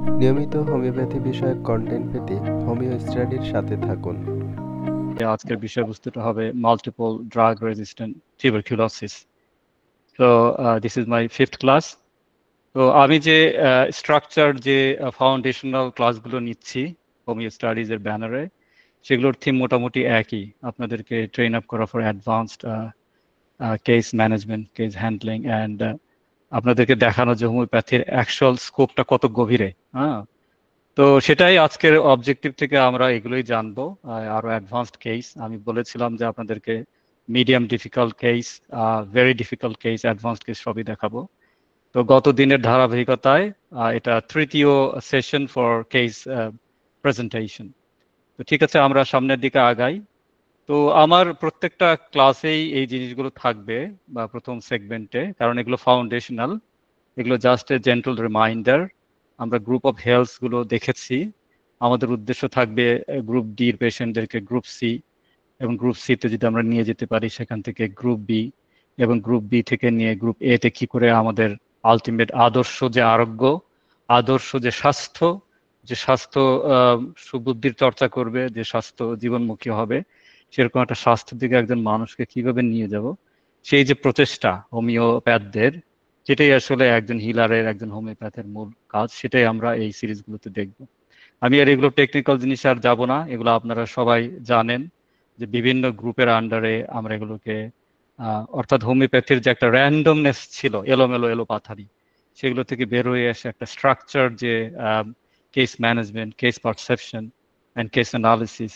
নিয়মিত হোমিওপ্যাথি বিষয়ক কন্টেন্ট পেতে হোমিও স্টাডির সাথে থাকুন। আজকের বিষয়বস্তুটা হবে মাল্টিপল ড্রাগ রেজিস্ট্যান্ট টিউবারকুলোসিস। তো this is my fifth class. তো আমি যে স্ট্রাকচার যে ফাউন্ডেশনাল ক্লাসগুলো নিচ্ছি হোমিও স্টাডিজের ব্যানারে, সেগুলোর থিম মোটামুটি একই। আপনাদেরকে ট্রেন আপ করা for advanced case management, case handling, and আপনাদেরকে দেখানো যে হোমিওপ্যাথির অ্যাকচুয়াল স্কোপটা কত গভীরে। হ্যাঁ, তো সেটাই আজকের অবজেক্টিভ থেকে আমরা এগুলোই জানবো। আরো অ্যাডভান্সড কেস আমি বলেছিলাম যে আপনাদেরকে medium difficult case, very difficult case, advanced case সবই দেখাবো। তো গত দিনের ধারাবাহিকতায় এটা তৃতীয় সেশন ফর কেস প্রেজেন্টেশন। তো ঠিক আছে, আমরা সামনের দিকে আগাই। তো আমার প্রত্যেকটা ক্লাসেই এই জিনিসগুলো থাকবে, বা প্রথম সেগমেন্টে, কারণ এগুলো ফাউন্ডেশনাল। এগুলো জাস্ট এ জেন্টল রিমাইন্ডার। আমরা গ্রুপ অফ হেলথ গুলো দেখেছি। আমাদের উদ্দেশ্য থাকবে গ্রুপ ডির পেশেন্টদেরকে গ্রুপ সি, এবং গ্রুপ সিতে যদি আমরা নিয়ে যেতে পারি সেখান থেকে গ্রুপ বি, এবং গ্রুপ বি থেকে নিয়ে গ্রুপ এ তে কি করে আমাদের আলটিমেট আদর্শ যে আরোগ্য, আদর্শ যে স্বাস্থ্য, যে স্বাস্থ্য সুবুদ্ধির চর্চা করবে, যে স্বাস্থ্য জীবনমুখী হবে, সেরকম একটা স্বাস্থ্যের দিকে একজন মানুষকে কিভাবে নিয়ে যাব, সেই যে প্রচেষ্টা হোমিওপ্যাথদের, যেটাই আসলে একজন হিলারের, একজন হোমিওপ্যাথের মূল কাজ, সেটাই আমরা এই সিরিজগুলোতে দেখব। আমি আর এগুলো টেকনিক্যাল জিনিস আর যাব না, এগুলো আপনারা সবাই জানেন যে বিভিন্ন গ্রুপের আন্ডারে আমরা এগুলোকে অর্থাৎ হোমিওপ্যাথির যে একটা র্যান্ডমনেস ছিল, এলোমেলো এলোপাথারি, সেগুলো থেকে বের হয়ে এসে একটা স্ট্রাকচার, যে case management, case perception and case analysis,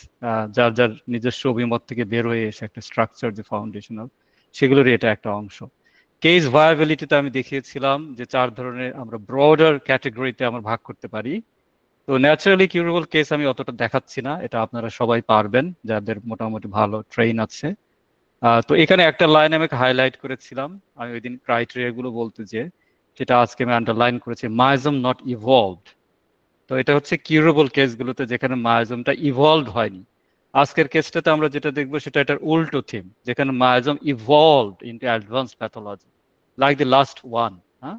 যার যার নিজস্ব অভিমত থেকে বের হয়ে এসে একটা স্ট্রাকচার যে ফাউন্ডেশনাল, সেগুলোরই এটা একটা অংশ। কেস ভায়াবিলিটিতে আমি দেখিয়েছিলাম যে 4 ধরনের আমরা ব্রডার ক্যাটেগরিতে আমরা ভাগ করতে পারি। তো ন্যাচারালি কিউরেবল কেস আমি অতটা দেখাচ্ছি না, এটা আপনারা সবাই পারবেন যাদের মোটামুটি ভালো ট্রেন আছে। তো এখানে একটা লাইন আমি হাইলাইট করেছিলাম, আমি ওই দিন ক্রাইটেরিয়া গুলো বলতে, যে সেটা আজকে আমি আন্ডারলাইন করেছি, মায়াজম নট ইভলভড। তো এটা হচ্ছে কিউরেবল কেসগুলোতে যেখানে মায়াজমটা ইভলভ হয়নি। আজকের কেসটাতে আমরা যেটা দেখবো সেটা এটার উল্টো থিম, যেখানে miasm evolved into advance pathology, like the last one. হ্যাঁ,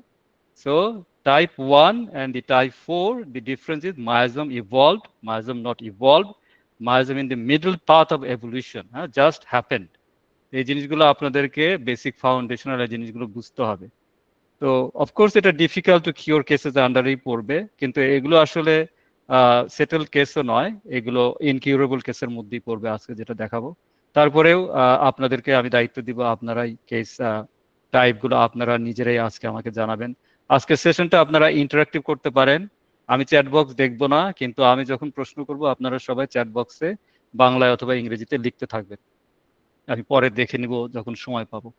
so type 1 and the type 4, the difference is myosm evolved, myosm not evolved, myosm in the middle path of evolution, just happened. এই জিনিসগুলো আপনাদেরকে basic foundational এই জিনিসগুলো বুঝতে হবে। তো of course এটা ডিফিকাল্ট টু কিওর কেসেস আন্ডারেই পড়বে, কিন্তু এগুলো আসলে সেটেল কেসও নয়, এগুলো ইনকিউরেবল কেসের মধ্যেই পড়বে আজকে যেটা দেখাবো। তারপরেও আপনাদেরকে আমি দায়িত্ব দিব, আপনারাই কেস টাইপগুলো আপনারা নিজেরাই আজকে আমাকে জানাবেন। আজকের সেশনটা আপনারা ইন্টারাক্টিভ করতে পারেন। আমি চ্যাট বক্স দেখবো না, কিন্তু আমি যখন প্রশ্ন করব আপনারা সবাই চ্যাট বক্সে বাংলায় অথবা ইংরেজিতে লিখতে থাকবেন, আমি পরে দেখে নিব যখন সময় পাবো।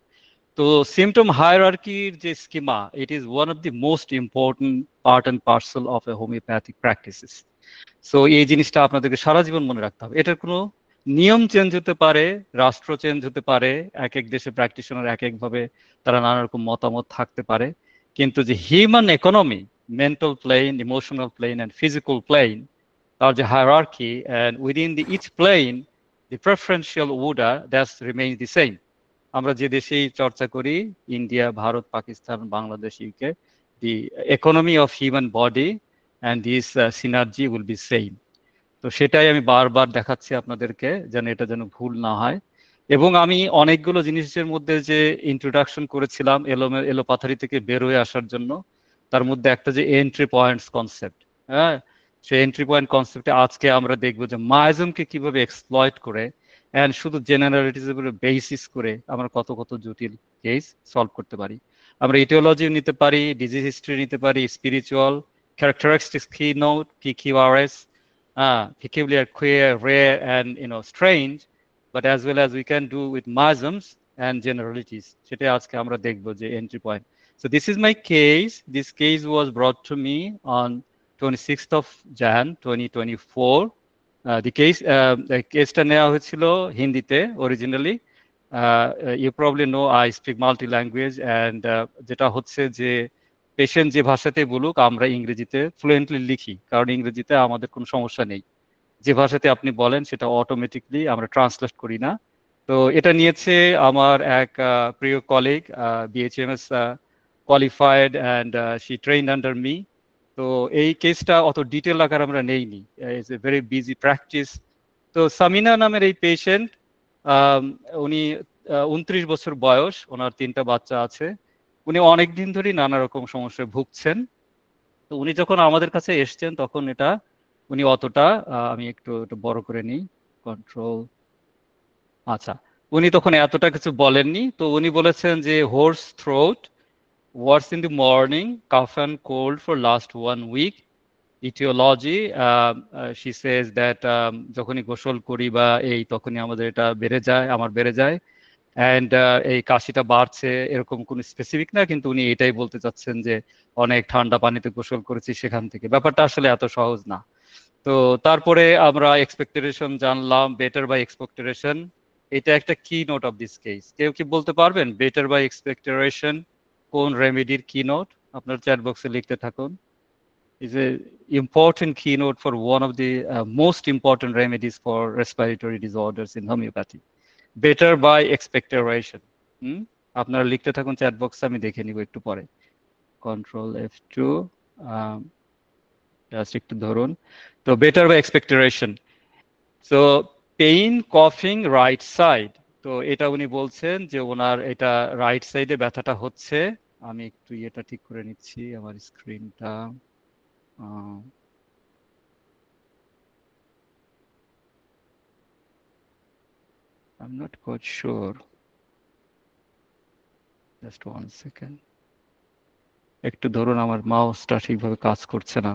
তো সিমটম হায়ারার্কির যে schema, it is one of the most important part and parcel of a homeopathic practices. So এই জিনিসটা আপনাদেরকে সারা জীবন মনে রাখতে হবে। এটার কোনো নিয়ম চেঞ্জ হতে পারে, রাষ্ট্র চেঞ্জ হতে পারে, এক এক দেশে প্র্যাকটিশনার এক একভাবে, তারা নানা রকম মতামত থাকতে পারে, কিন্তু যে human economy, mental plane, emotional plane and physical plane, তার যে hierarchy, and within the each plane the preferential order that's remain the same. আমরা যে দেশেই চর্চা করি, India, Bharat, Pakistan, Bangladesh, UK, the economy of human body and this synergy will be same. তো সেটাই আমি বারবার দেখাচ্ছি আপনাদেরকে, যেন এটা যেন ভুল না হয়। এবং আমি অনেকগুলো জিনিসের মধ্যে যে ইন্ট্রোডাকশন করেছিলাম এলোপাথারি থেকে বের হয়ে আসার জন্য, তার মধ্যে একটা যে এন্ট্রি পয়েন্টস কনসেপ্ট, হ্যাঁ, সেই এন্ট্রি পয়েন্ট কনসেপ্টে আজকে আমরা দেখবো যে মায়াজমকে কিভাবে এক্সপ্লয়েট করে, অ্যান্ড শুধু জেনারেলিটিস বেসিস করে আমরা কত কত জটিল কেস সলভ করতে পারি। আমরা ইটিওলজি নিতে পারি, ডিজিজ হিস্ট্রি নিতে পারি, স্পিরিচুয়াল ক্যারেক্টারিস্টিক্স, কি note, PQRS, peculiar, queer, rare, and strange, but as well as we can do with miasms and generalities. সেটাই আজকে আমরা দেখবো যে entry point. So this is my case. This case was brought to me on 26th of Jan 2024. The কেসটা নেওয়া হয়েছিল হিন্দিতে originally. You probably know I speak multi-language, and যেটা হচ্ছে যে পেশেন্ট যে ভাষাতে বলুক, আমরা ইংরেজিতে ফ্লুয়েন্টলি লিখি, কারণ ইংরেজিতে আমাদের কোনো সমস্যা নেই। যে ভাষাতে আপনি বলেন সেটা অটোমেটিকলি আমরা ট্রান্সলেট করি না। তো এটা নিয়েছে আমার এক প্রিয় colleague, BHMS qualified, and she trained under me. তো এই কেসটা অত ডিটেল আকার আমরা নেইনি, it's a very busy practice. তো সামিনা নামের এই পেশেন্ট, উনি 29 বছর বয়স, ওনার 3টা বাচ্চা আছে। উনি অনেক দিন ধরেই নানা রকম সমস্যায় ভুগছেন। তো উনি যখন আমাদের কাছে এসছেন তখন এটা উনি অতটা আমি একটু বড় করে নিই, কন্ট্রোল। আচ্ছা, উনি তখন এতটা কিছু বলেননি। তো উনি বলেছেন যে hoarse throat, worse in the morning, cough and cold for last 1 week, aetiology, she says that যখনই গোসল করি বা এই তখনই আমাদের এটা বেড়ে যায়, আমার বেড়ে যায়। অ্যান্ড এই কাশিটা বাড়ছে এরকম কোনো স্পেসিফিক না, কিন্তু উনি এটাই বলতে চাচ্ছেন যে অনেক ঠান্ডা পানিতে গোসল করেছি সেখান থেকে। ব্যাপারটা আসলে এত সহজ না। তো তারপরে আমরা এক্সপেক্টেশন জানলাম, বেটার বাই এক্সপেক্টেশন। এটা একটা কি নোট অফ দিস কেস। কেউ কি বলতে পারবেন বেটার বাই এক্সপেক্টেশন কোন রেমেডির কি নোট? আপনার চ্যাট বক্সে লিখতে থাকুন। is a important keynote for one of the most important remedies for respiratory disorders in homeopathy. Better by expectoration. আপনারা লিখতে থাকুন চ্যাট বক্সে, আমি দেখে নিব একটু পরে। কন্ট্রোল F2, জাস্ট একটু ধরুন। তো better by expectoration. So pain কফিং রাইট সাইড। তো এটা উনি বলছেন যে ওনার এটা রাইট সাইডে ব্যথাটা হচ্ছে। আমি একটু এটা ঠিক করে নিচ্ছি আমার স্ক্রিনটা। I'm not quite sure. Just 1 second. একটু ধরুন, আমার মাউসটা ঠিকভাবে কাজ করছে না।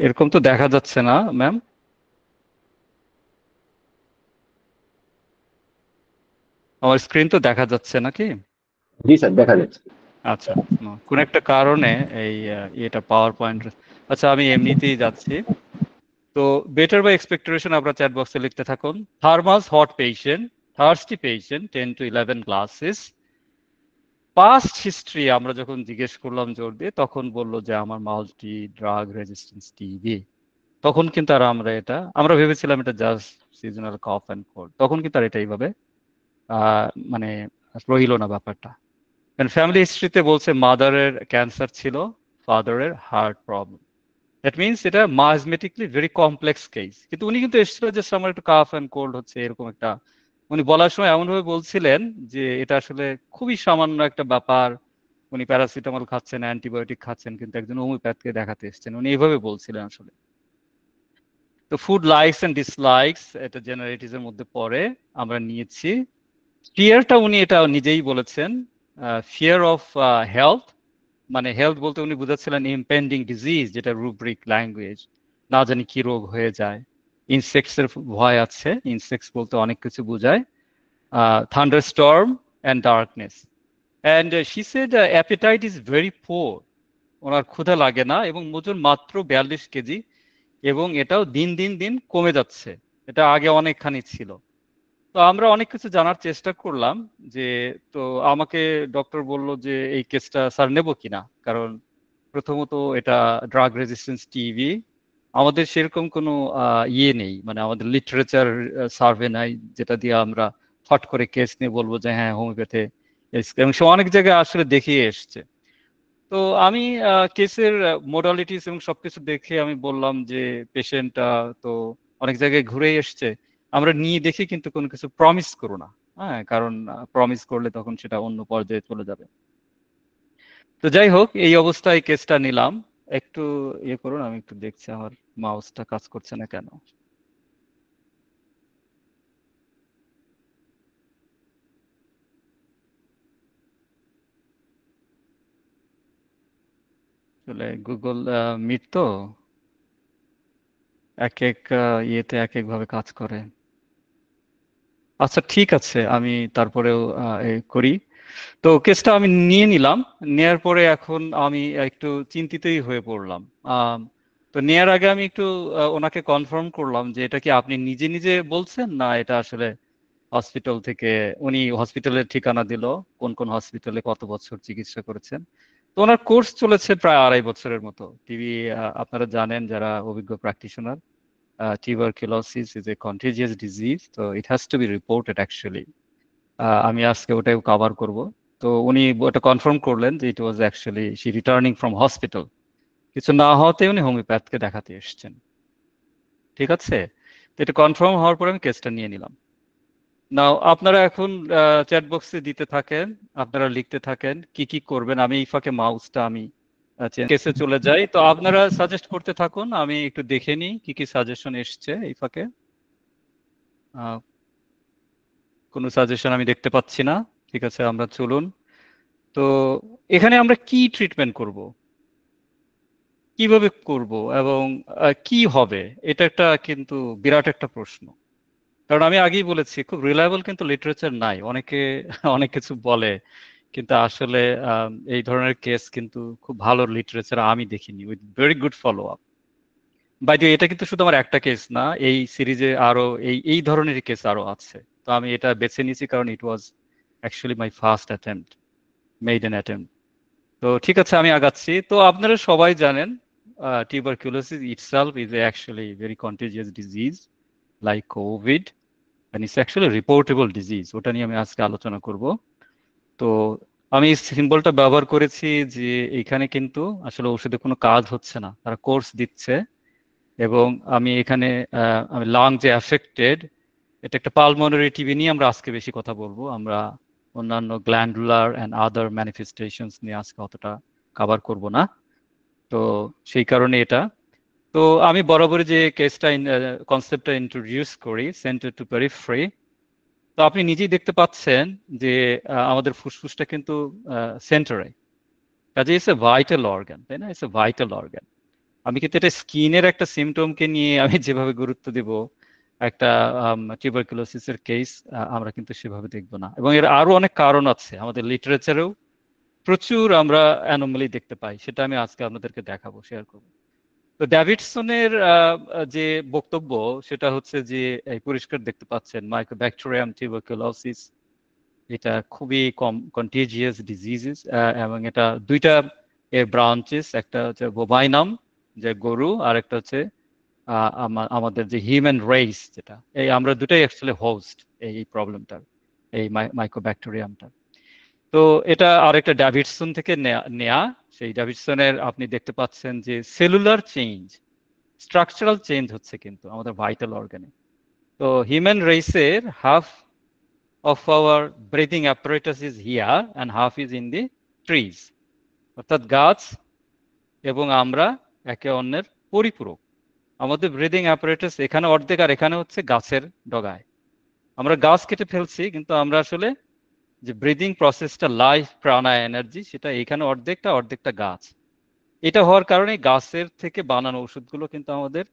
এরকম তো দেখা যাচ্ছে না ম্যাম? আমার স্ক্রিন তো দেখা যাচ্ছে নাকি? জি স্যার, দেখা যাচ্ছে। আচ্ছা, কোন একটা কারণে এই এটা পাওয়ার পয়েন্ট। আচ্ছা, আমি এমনিতেই যাচ্ছি। তো বেটার বাই এক্সপেক্টেশন আপনারা চ্যাট বক্সে লিখতে থাকুন। Thermos hot patient, thirsty patient, 10 to 11 glasses. Past history আমরা যখন জিজ্ঞেস করলাম জোর দিয়ে, তখন বললো যে আমার মাল্টি ড্রাগ রেজিস্ট্যান্স টিবি। তখন কিন্তু আর আমরা ভেবেছিলাম এটা just seasonal cough and cold. তখন কিন্তু আর এটা এইভাবে মানে রইল না ব্যাপারটা। ফ্যামিলি হিস্ট্রিতে বলছে মাদারের ক্যান্সার ছিল, ফাদারের হার্ট প্রবলেম। দ্যাট মিনস এটা মাসমেটিকলি ভেরি কমপ্লেক্স কেস। কিন্তু উনি কিন্তু এসেছিল যে আমার একটু কাফ অ্যান্ড কোল্ড হচ্ছে এরকম একটা। উনি বলার সময় এমনভাবে বলছিলেন যে এটা আসলে খুবই সামান্য একটা ব্যাপার। উনি প্যারাসিটামল খাচ্ছেন, অ্যান্টিবায়োটিক খাচ্ছেন, কিন্তু একজন হোমিওপ্যাথকে দেখাতে এসেছেন। উনি এইভাবে বলছিলেন আসলে। তো ফুড লাইকস এন্ড ডিসলাইকস এটা জেনারেটিস এর মধ্যে পড়ে, আমরা নিয়েছি। ফিয়ারটা উনি এটা নিজেই বলেছেন, ফিয়ার অফ হেলথ, মানে হেলথ বলতে উনি বুঝাচ্ছিলেন ইমপেন্ডিং ডিজিজ, যেটা রুব্রিক ল্যাঙ্গুয়েজ, না জানি কি রোগ হয়ে যায়। ইনসেক্টস এর ভয় আছে, ইনসেক্টস বলতে অনেক কিছু বোঝায়। Thunder storm and darkness. And she said appetite is very poor. ওনার ক্ষুধা লাগে না এবং ওজন মাত্র 42 কেজি, এবং এটাও দিন দিন দিন কমে যাচ্ছে। এটা আগে অনেকখানি ছিল। তো আমরা অনেক কিছু জানার চেষ্টা করলাম যে, তো আমাকে ডক্টর বলল যে এই কেসটা স্যার নেব কিনা, কারণ প্রথমত এটা ড্রাগ রেজিস্ট্যান্স টিবি। আমাদের সেরকম কোনো ইয়ে নেই, মানে আমাদের লিটারেচার সার্ভে নাই যেটা দিয়ে আমরা ফট করে কেস নিয়ে বলবো যে হ্যাঁ হোমিওপ্যাথি। এবং সে অনেক জায়গায় আসলে দেখিয়ে এসছে। তো আমি কেসের মোডালিটিস এবং সবকিছু দেখে আমি বললাম যে পেশেন্ট তো অনেক জায়গায় ঘুরে এসছে, আমরা নিয়ে দেখি কিন্তু কোনো কিছু প্রমিস করো না। হ্যাঁ, কারণ প্রমিস করলে তখন সেটা অন্য পর্যায়ে চলে যাবে। তো যাই হোক, এই অবস্থায় কেসটা নিলাম। একটু ইয়ে করুন, আমি একটু দেখছি আমার মাউসটা কাজ করছে না কেন। আসলে গুগল মিট তো এক এক ইয়েতে এক এক ভাবে কাজ করে। আচ্ছা ঠিক আছে, আমি তারপরেও করি। তো কেসটা আমি নিয়ে নিলাম। নেয়ার পরে এখন আমি একটু চিন্তিতই হয়ে পড়লাম। তো নেয়ার আগে আমি একটু ওনাকে কনফার্ম করলাম যে এটা কি আপনি নিজে নিজে বলছেন, না এটা আসলে হসপিটাল থেকে। উনি হসপিটালের ঠিকানা দিল, কোন কোন হসপিটালে কত বছর চিকিৎসা করেছেন। তো ওনার কোর্স চলেছে প্রায় 2.5 বছরের মতো। টিবি আপনারা জানেন যারা অভিজ্ঞ practitioner, tuberculosis is a contagious disease, so it has to be reported actually. আমি আজকে ওটাও কভার করব। তো উনি ওটা কনফার্ম করলেন যে it was actually she returning from hospital, কিছু না হতে উনি হোমিওপ্যাথকে দেখাতে এসেছেন। ঠিক আছে, তো এটা কনফার্ম হওয়ার পর আমি কেসটা নিয়ে নিলাম। নাও আপনারা এখন চ্যাট বক্সে দিতে থাকেন, আপনারা লিখতে থাকেন কি কি করবেন। আমি এই ফাঁকে মাউসটা আমি কেসে চলে যাই, তো আপনারা সাজেস্ট করতে থাকুন, আমি একটু দেখে নিই কি কি সাজেশন এসছে এই ফাঁকে। কোনো সাজেশন আমি দেখতে পাচ্ছি না। ঠিক আছে, আমরা চলুন। তো এখানে আমরা কি ট্রিটমেন্ট করব, কিভাবে করব এবং কি হবে, এটা একটা কিন্তু বিরাট একটা প্রশ্ন। কারণ আমি আগেই বলেছি খুব রিলায়েবল কিন্তু লিটারেচার নাই, অনেকে অনেক কিছু বলে, কিন্তু আসলে এই ধরনের কেস কিন্তু খুব ভালো লিটারেচার আমি দেখিনি with very good follow up. By the way, এটা কিন্তু শুধু আমার একটা কেস না, এই সিরিজে আরো এই ধরনের কেস আরো আছে। তো আমি এটা বেছে নিয়েছি কারণ it was actually my first attempt, maiden attempt. তো ঠিক আছে, আমি আগাচ্ছি। তো আপনারা সবাই জানেন tuberculosis itself is actually very contagious disease like COVID, and it's actually a reportable disease. ওটা নিয়ে আমি আজকে আলোচনা করব। তো আমি সিম্বলটা ব্যবহার করেছি যে এখানে কিন্তু আসলে ওষুধে কোনো কাজ হচ্ছে না, তারা কোর্স দিচ্ছে। এবং আমি এখানে আমি লাং যে অ্যাফেক্টেড, এটা একটা পালমোনারি টিবি নিয়ে আমরা আজকে বেশি কথা বলবো। আমরা অন্যান্য গ্ল্যান্ডুলার অ্যান্ড আদার ম্যানিফেস্টেশনস নিয়ে আজকে অতটা কভার করব না। তো সেই কারণে এটা। তো আমি বরাবরই যে কেসটা কনসেপ্টটা ইন্ট্রোডিউস করি, সেন্টার টু পেরিফেরি। তো আপনি নিজেই দেখতে পাচ্ছেন যে আমাদের ফুসফুসটা কিন্তু সেন্টারে, কাজে ইটস এ ভাইটাল অর্গান, তাই না? It's a vital organ. আমি কিন্তু এটা স্কিনের একটা সিমটমকে নিয়ে আমি যেভাবে গুরুত্ব দিব একটা টিউবারকুলোসিসের কেস, আমরা কিন্তু সেভাবে দেখব না। এবং এর আরো অনেক কারণ আছে, আমাদের লিটারেচারেও প্রচুর আমরা অ্যানোমালি দেখতে পাই, সেটা আমি আজকে আপনাদেরকে দেখাবো, শেয়ার করবো। তো ডেভিডসনের যে বক্তব্য সেটা হচ্ছে যে এই পরিষ্কার দেখতে পাচ্ছেন মাইকোব্যাকটেরিয়াম টিউবারকুলোসিস, এটা খুবই কন্টেজিয়াস ডিজিজেস, এবং এটা দুইটা এর ব্রাঞ্চেস, একটা হচ্ছে বোভাইনাম যে গরু, আর একটা হচ্ছে আমাদের যে হিউম্যান রেস, যেটা এই আমরা দুটাই অ্যাকচুয়ালি হোস্ট এই প্রবলেমটার, এই মাইকোব্যাকটেরিয়ামটা। তো এটা আরেকটা ডেভিডসন থেকে নেয়া। সেই ডেভিডসনের আপনি দেখতে পাচ্ছেন যে সেলুলার চেঞ্জ, স্ট্রাকচারাল চেঞ্জ হচ্ছে কিন্তু আমাদের ভাইটাল অর্গানে। তো হিউম্যান রেসের half of our breathing apparatus is here and half is in the trees, অর্থাৎ গাছ এবং আমরা একে অন্যের পরিপূরক। আমাদের ব্রিদিং অ্যাপারেটাস এখানে অর্ধেক আর এখানে হচ্ছে গাছের ডগায়। আমরা গাছ কেটে ফেলছি, কিন্তু আমরা আসলে যে ব্রিদিং প্রসেসটা, লাইফ প্রাণা এনার্জি, সেটা এখানে অর্ধেকটা, অর্ধেকটা গাছ। এটা হওয়ার কারণে গাছের থেকে বানানো ওষুধগুলো কিন্তু আমাদের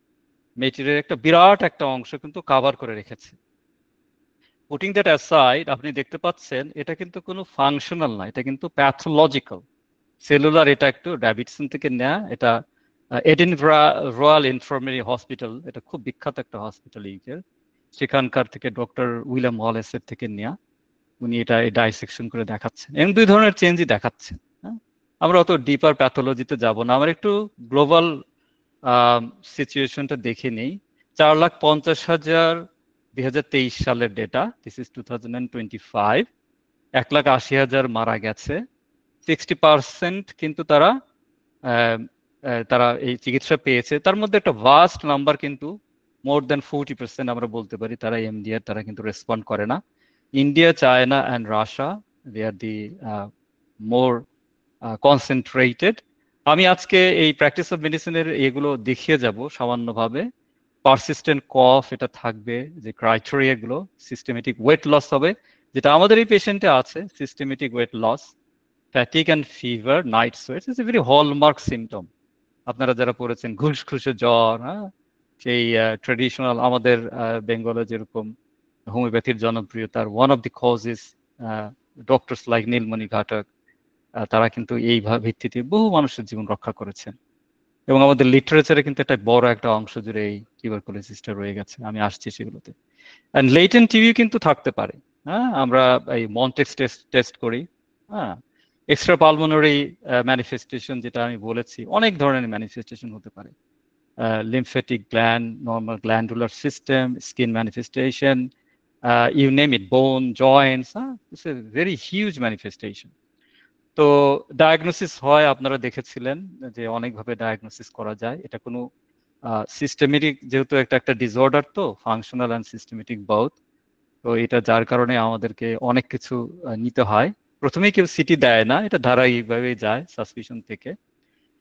মেটেরিয়াল একটা বিরাট একটা অংশ কিন্তু কভার করে রেখেছে। পুটিং দ্যাট অ্যাসাইড, আপনি দেখতে পাচ্ছেন এটা কিন্তু কোনো ফাংশনাল না, এটা কিন্তু প্যাথোলজিক্যাল সেলুলার। এটা একটু ডেভিডসন থেকে নেয়া, এটা এডিনবরা রয়্যাল ইনফার্মারি হসপিটাল, এটা খুব বিখ্যাত একটা হসপিটাল ইউকের, সেখানকার থেকে ডক্টর উইলিয়াম ওয়ালেসের থেকে নেয়া। উনি এটা ডাইসেকশন করে দেখাচ্ছেন এবং দুই ধরনের চেঞ্জই দেখাচ্ছেন। হ্যাঁ, আমরা অত ডিপার প্যাথোলজিতে যাব না, আমরা একটু গ্লোবাল সিচুয়েশনটা দেখে নেই। 4,50,000 2023 সালের ডেটা, দিস ইজ 2025, 1,80,000 মারা গেছে। 60% কিন্তু তারা এই চিকিৎসা পেয়েছে। তার মধ্যে একটা ভাস্ট নাম্বার কিন্তু মোর দেন 40% আমরা বলতে পারি তারা এমডিআর তারা কিন্তু রেসপন্ড করে না। India, China and Russia, they are the more concentrated. আমি আজকে এই প্র্যাকটিস অফ মেডিসিনের এগুলো দেখিয়ে যাব সামান্যভাবে। পারসিস্টেন্ট কফ এটা থাকবে, যে ক্রাইটেরিয়াগুলো, সিস্টেমেটিক ওয়েট লস হবে, যেটা আমাদের এই পেশেন্টে আছে, systematic weight loss, fatigue and fever, night sweats is a very hallmark symptom. আপনারা যারা পড়েছেন ঘুষঘুষে জ্বর, হ্যাঁ, সেই ট্রেডিশনাল আমাদের বেঙ্গলে যেরকম হোমিওপ্যাথির জনপ্রিয়তার one of the causes, doctors like Nilmani Ghatak, তারা কিন্তু এই ভিত্তিতে বহু মানুষের জীবন রক্ষা করেছেন। এবং আমাদের লিটারেচারে কিন্তু একটা বড় একটা অংশ জুড়ে এই টিউবারকুলোসিসটা রয়ে গেছে। আমি আসছি সেগুলোতে। অ্যান্ড লেটেন্ট টিবি কিন্তু থাকতে পারে। হ্যাঁ, আমরা এই মন্টেক্স টেস্ট করি। হ্যাঁ, এক্সট্রা পালমোনারি ম্যানিফেস্টেশন, যেটা আমি বলেছি, অনেক ধরনের ম্যানিফেস্টেশন হতে পারে। Lymphatic gland, normal glandular system, skin manifestation, you name it, bone, joints. It's a very huge manifestation. তো ডায়াগনোসিস হয়, আপনারা দেখেছিলেন যে অনেকভাবে ডায়াগনোসিস করা যায়। এটা কোনো সিস্টেমেটিক, যেহেতু একটা ডিসঅর্ডার, তো ফাংশনাল অ্যান্ড সিস্টেমেটিক বাউথ। তো এটা যার কারণে আমাদেরকে অনেক কিছু নিতে হয়। প্রথমেই কেউ সিটি দেয় না, এটা ধারাবাহিকভাবে যায় সাসপিশন থেকে।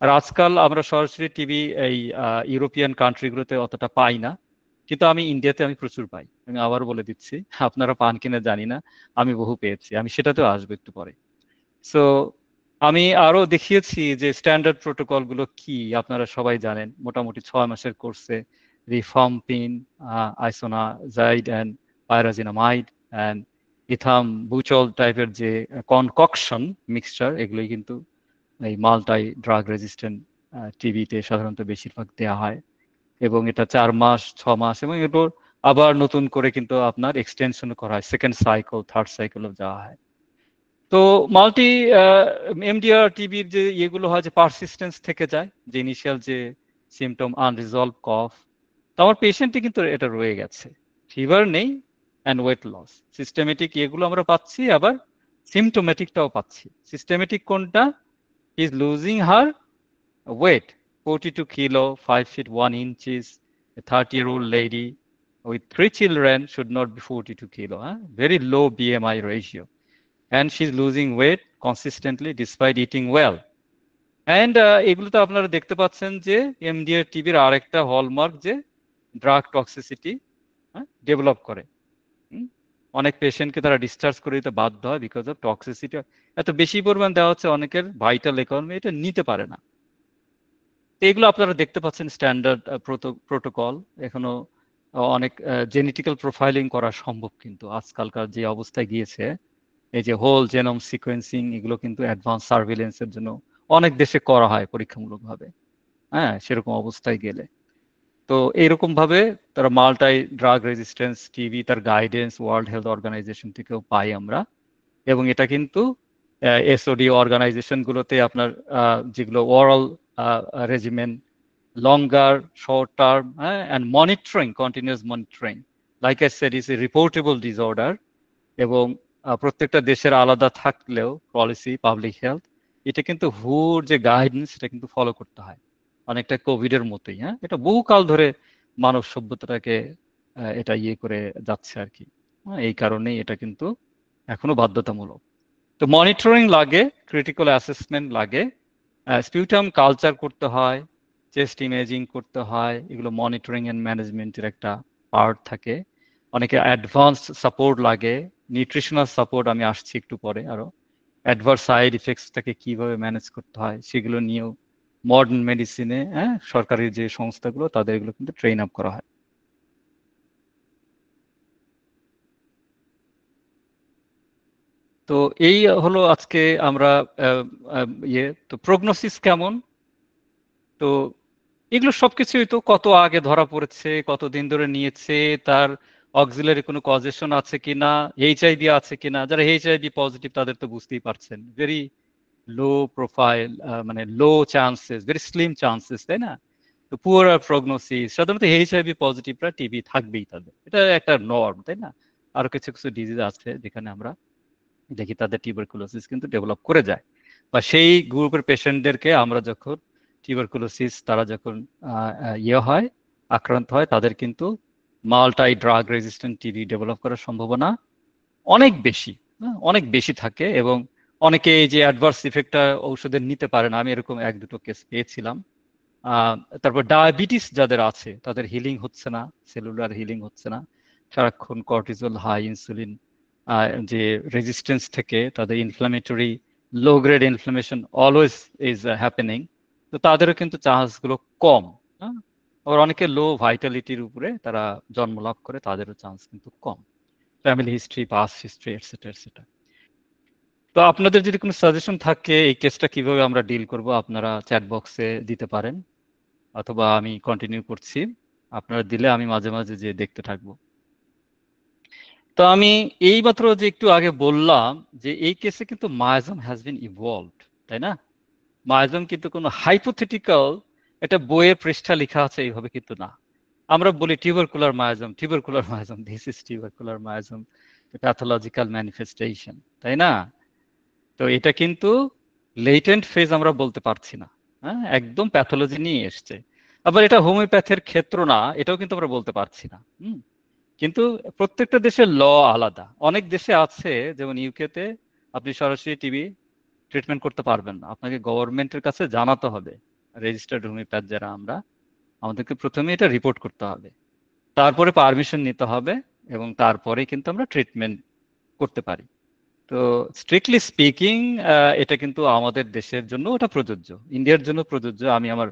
আর আজকাল আমরা সরাসরি টিবি এই ইউরোপিয়ান কান্ট্রিগুলোতে অতটা পাই না, কিন্তু আমি ইন্ডিয়াতে আমি প্রচুর পাই। আমি আবার বলে দিচ্ছি, আপনারা পান কিনা জানি না, আমি বহু পেয়েছি। আমি সেটাতেও আসবো একটু পরে। সো আমি আরো দেখিয়েছি যে স্ট্যান্ডার্ড প্রোটোকল গুলো কি, আপনারা সবাই জানেন। মোটামুটি 6 মাসের কোর্সে রিফাম্পিন, আইসোনাজাইড অ্যান্ড পাইরাজিনামাইড অ্যান্ড ইথামবুচল টাইপের যে কনককশন মিক্সচার, এগুলোই কিন্তু এই মাল্টাই ড্রাগ রেজিস্ট্যান্ট টিবিতে সাধারণত বেশিরভাগ দেওয়া হয়। এবং এটা 4 মাস, 6 মাস, এবং এগুলো আবার নতুন করে কিন্তু আপনার এক্সটেনশন করা হয়, সেকেন্ড সাইকেল, থার্ড সাইকেলও যাওয়া হয়। তো মাল্টি এমডিআর টিবির যে ইয়েগুলো হয়, যে পারসিস্টেন্স থেকে যায়, যে ইনিশিয়াল যে সিমটম, আনরিজলভ কফ, তো আমার পেশেন্টই কিন্তু এটা রয়ে গেছে, ফিভার নেই অ্যান্ড ওয়েট লস। সিস্টেমেটিক এগুলো আমরা পাচ্ছি, আবার সিমটোমেটিকটাও পাচ্ছি। সিস্টেমেটিক কোনটা? Is losing her weight, 42 kilo, 5 feet 1 inches, a 30-year-old lady with 3 children should not be 42 kilo, very low BMI ratio. And she's losing weight consistently despite eating well. And এগুলো তো আপনারা দেখতে পাচ্ছেন যে এমডিআর টিবির আরেকটা hallmark, যে drug toxicity develop করে। অনেক পেশেন্টকে তারা ডিসচার্জ করে দিতে বাধ্য হয় বিকজ অফ টক্সিসিটি। এত বেশি পরিমাণ দেওয়া হচ্ছে, অনেকের ভাইটাল ইকোনমি এটা নিতে পারে না। এগুলো আপনারা দেখতে পাচ্ছেন স্ট্যান্ডার্ড প্রোটোকল। এখনো অনেক জেনেটিক্যাল প্রোফাইলিং করা সম্ভব, কিন্তু আজকালকার যে অবস্থায় গিয়েছে, এই যে হোল জেনোম সিকোয়েন্সিং, এগুলো কিন্তু অ্যাডভান্স সার্ভিলেন্সের জন্য অনেক দেশে করা হয় পরীক্ষামূলকভাবে, সেরকম অবস্থায় গেলে। তো এইরকম ভাবে তারা মাল্টাই ড্রাগ রেজিস্ট্যান্স টিবি, তার গাইডেন্স ওয়ার্ল্ড হেলথ অর্গানাইজেশন থেকেও পাই আমরা। এবং এটা কিন্তু এসওডি অর্গানাইজেশন গুলোতে আপনার যেগুলো oral regimen, longer, short term, and monitoring, continuous monitoring. Like I said, it's a reportable disorder, এবং প্রত্যেকটা দেশের আলাদা থাকলেও পলিসি, পাবলিক হেলথ, এটা কিন্তু হুর যে গাইডেন্স, এটা কিন্তু ফলো করতে হয়, অনেকটা কোভিডের মতোই। এটা বহুকাল ধরে মানব সভ্যতাটাকে এটা ইয়ে করে যাচ্ছে আর কি। এই কারণেই এটা কিন্তু এখনো বাধ্যতামূলক। তো মনিটরিং লাগে, ক্রিটিক্যাল অ্যাসেসমেন্ট লাগে, স্পিউটাম কালচার করতে হয়, চেস্ট ইমেজিং করতে হয়, এগুলো মনিটরিং এন্ড ম্যানেজমেন্টের একটা পার্ট থাকে। অনেকে অ্যাডভান্স সাপোর্ট লাগে, নিউট্রিশনাল সাপোর্ট, আমি আসছি একটু পরে আরো। অ্যাডভার্স সাইড ইফেক্টসটাকে কিভাবে ম্যানেজ করতে হয় সেগুলো নিয়েও মডার্ন মেডিসিনে সরকারি যে সংস্থাগুলো, তাদের এগুলো কিন্তু ট্রেন আপ করা হয়। তো এই হলো আজকে আমরা তো প্রগনোসিস কেমন, তো এগুলো সবকিছুই তো কত আগে ধরা পড়েছে, কতদিন ধরে নিয়েছে, তার অক্সিলারি কোনো কজেশন আছে কিনা, এইচআইভি আছে কিনা। যারা এইচআইভি পজিটিভ তাদের তো বুঝতেই পারছেন, ভেরি লো প্রোফাইল, মানে লো চান্সেস, ভেরি স্লিম চান্সেস, তাই না? তো পুয়ার প্রগনোসিস, সাধারণত এইচআইভি পজিটিভরা টিবি থাকবেই তাদের, এটা একটা নর্ম, তাই না? আরো কিছু কিছু ডিজিজ আছে যেখানে আমরা দেখি তাদের টিউবারকুলোসিস কিন্তু ডেভেলপ করে যায়, বা সেই গ্রুপের পেশেন্টদেরকে আমরা যখন টিউবারকুলোসিস, তারা যখন ইয়ে হয়, আক্রান্ত হয়, তাদের কিন্তু মাল্টাই ড্রাগ রেজিস্ট্যান্ট টিবি ডেভেলপ করার সম্ভাবনা অনেক বেশি, অনেক বেশি থাকে। এবং অনেকে এই যে অ্যাডভার্স ইফেক্টটা ঔষধের নিতে পারে না, আমি এরকম 1-2 কেস পেয়েছিলাম। তারপর ডায়াবেটিস যাদের আছে, তাদের হিলিং হচ্ছে না, সেলুলার হিলিং হচ্ছে না, সারাক্ষণ কর্টিজল, হাই ইনসুলিন, যে রেজিস্ট্যান্স থেকে তাদের inflammatory, low grade inflammation always is happening. তো তাদেরও কিন্তু চান্সগুলো কম। আবার অনেকে লো ভাইটালিটির উপরে তারা জন্ম লাভ করে, তাদেরও চান্স কিন্তু কম, family history, past history, etcetera etcetera. তো আপনাদের যদি কোনো সাজেশন থাকে এই কেসটা কিভাবে আমরা ডিল করব, আপনারা চ্যাট বক্সে দিতে পারেন, অথবা আমি কন্টিনিউ করছি, আপনারা দিলে আমি মাঝে মাঝে যে দেখতে থাকবো। তো আমি এইমাত্র যে একটু আগে বললাম যে এই কেসে কিন্তু মায়াজম হ্যাজ বিন ইভলভড, তাই না? মায়াজম কিন্তু কোনো হাইপোথেটিক্যাল একটা বইয়ের পৃষ্ঠা লেখা আছে এইভাবে কিন্তু না। আমরা বলি tubercular miasm, this is tubercular miasm, pathological manifestation, তাই না? তো এটা কিন্তু লেটেন্ট ফেজ আমরা বলতে পারছি না, হ্যাঁ, একদম প্যাথোলজি নিয়ে এসছে। আবার এটা হোমিওপ্যাথের ক্ষেত্র না, এটাও কিন্তু আমরা বলতে পারছি না। কিন্তু প্রত্যেকটা দেশের ল আলাদা। অনেক দেশে আছে, যেমন ইউকেতে আপনি সরাসরি টিবি ট্রিটমেন্ট করতে পারবেন না, আপনাকে গভর্নমেন্টের কাছে জানাতে হবে। রেজিস্টার্ড হোমিওপ্যাথ যারা আমরা, আমাদেরকে প্রথমে এটা রিপোর্ট করতে হবে, তারপরে পারমিশন নিতে হবে, এবং তারপরে কিন্তু আমরা ট্রিটমেন্ট করতে পারি। তো স্ট্রিক্টলি স্পিকিং এটা কিন্তু আমাদের দেশের জন্য ওটা প্রযোজ্য, ইন্ডিয়ার জন্য প্রযোজ্য। আমি আমার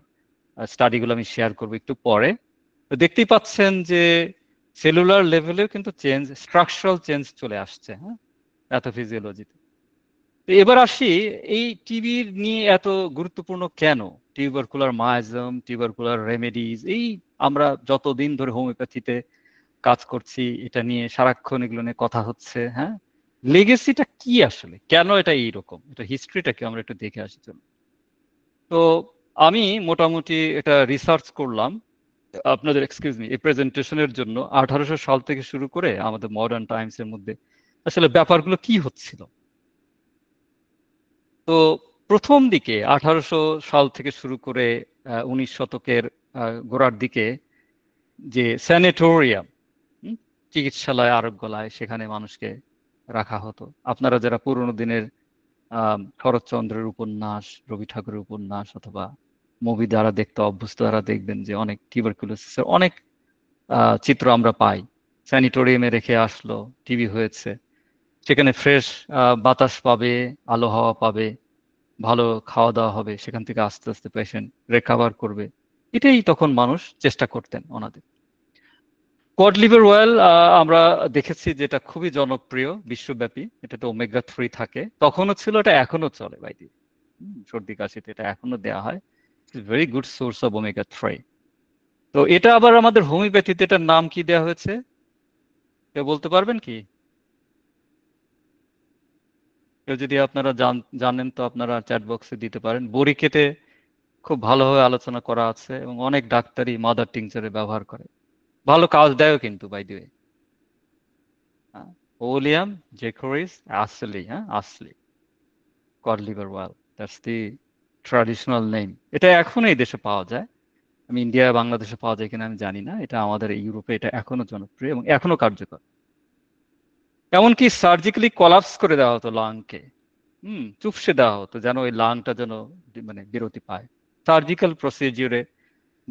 স্টাডিগুলো আমি শেয়ার করবো একটু পরে। তো দেখতেই পাচ্ছেন যে সেলুলার লেভেলেও কিন্তু চেঞ্জ, স্ট্রাকচারাল চেঞ্জ চলে আসছে, হ্যাঁ, প্যাথোফিজিওলজিতে। তো এবার আসি, এই টিবি নিয়ে এত গুরুত্বপূর্ণ কেন? টিউবারকুলার মায়াজম, টিউবারকুলার রেমেডিজ, এই আমরা যতদিন ধরে হোমিওপ্যাথিতে কাজ করছি এটা নিয়ে সারাক্ষণ এগুলো নিয়ে কথা হচ্ছে, হ্যাঁ, লেগেসিটা কি আসলে, কেন এটা এইরকম, এটা হিস্ট্রিটা কি আমরা একটু দেখে আসি চলুন। তো আমি মোটামুটি এটা রিসার্চ করলাম আপনাদের, এক্সকিউজ মি, এই প্রেজেন্টেশনের জন্য 1800 সাল থেকে শুরু করে আমাদের মডার্ন টাইমস এর মধ্যে আসলে ব্যাপারগুলো কি হচ্ছিল। তো প্রথম দিকে 1800 সাল থেকে শুরু করে 19 শতকের গোড়ার দিকে যে স্যানিটোরিয়াম, চিকিৎসালয়, আরোগ্যালয়, সেখানে মানুষকে রাখা হতো। আপনারা যারা পুরোনো দিনের শরৎচন্দ্রের উপন্যাস, রবি ঠাকুরের উপন্যাস অথবা মুভি দ্বারা দেখতে অভ্যস্ত, তারা দেখবেন যে অনেক টিউবারকুলোসিসের অনেক চিত্র আমরা পাই। স্যানিটোরিয়ামে রেখে আসলো, টিবি হয়েছে, সেখানে ফ্রেশ বাতাস পাবে, আলো হাওয়া পাবে, ভালো খাওয়া দাওয়া হবে, সেখান থেকে আস্তে আস্তে পেশেন্ট রিকভার করবে। এটাই তখন মানুষ চেষ্টা করতেন ওনাদের। কড লিভার অয়েল আমরা দেখেছি যেটা খুবই জনপ্রিয় বিশ্বব্যাপী, এটাতে ওমেগা 3 থাকে, তখনও ছিল, এটা এখনো চলে বাইদি, সর্দি কাশিতে এটা এখনো দেওয়া হয়, very good source of omega 3। তো এটা আবার আমাদের হোমিওপ্যাথিতে এটার নাম কি দেওয়া হয়েছে, কেউ বলতে পারবেন কি? কেউ যদি আপনারা জানেন তো আপনারা চ্যাট বক্সে দিতে পারেন। বরিকেতে খুব ভালোভাবে আলোচনা করা আছে এবং অনেক ডাক্তারই মাদার টিংচারে ব্যবহার করে, ভালো কাজ দেয়ও কিন্তু, বাই দি ওয়ে। ওলিয়াম জেকোরিস আসলি, হ্যাঁ, আসলি cod liver oil, that's the traditional name. এটা এখন এই দেশে পাওয়া যায়, আমি ইন্ডিয়া বাংলাদেশে পাওয়া যায় কিনা আমি জানি না, এটা আমাদের ইউরোপে এটা এখনো জনপ্রিয় এবং এখনো কার্যকর। এমনকি সার্জিক্যালি কলাপস করে দেওয়া হতো লাংকে, চুপসে দেওয়া হতো যেন ওই লাংটা যেন মানে বিরতি পায়। সার্জিক্যাল প্রসিডিউরে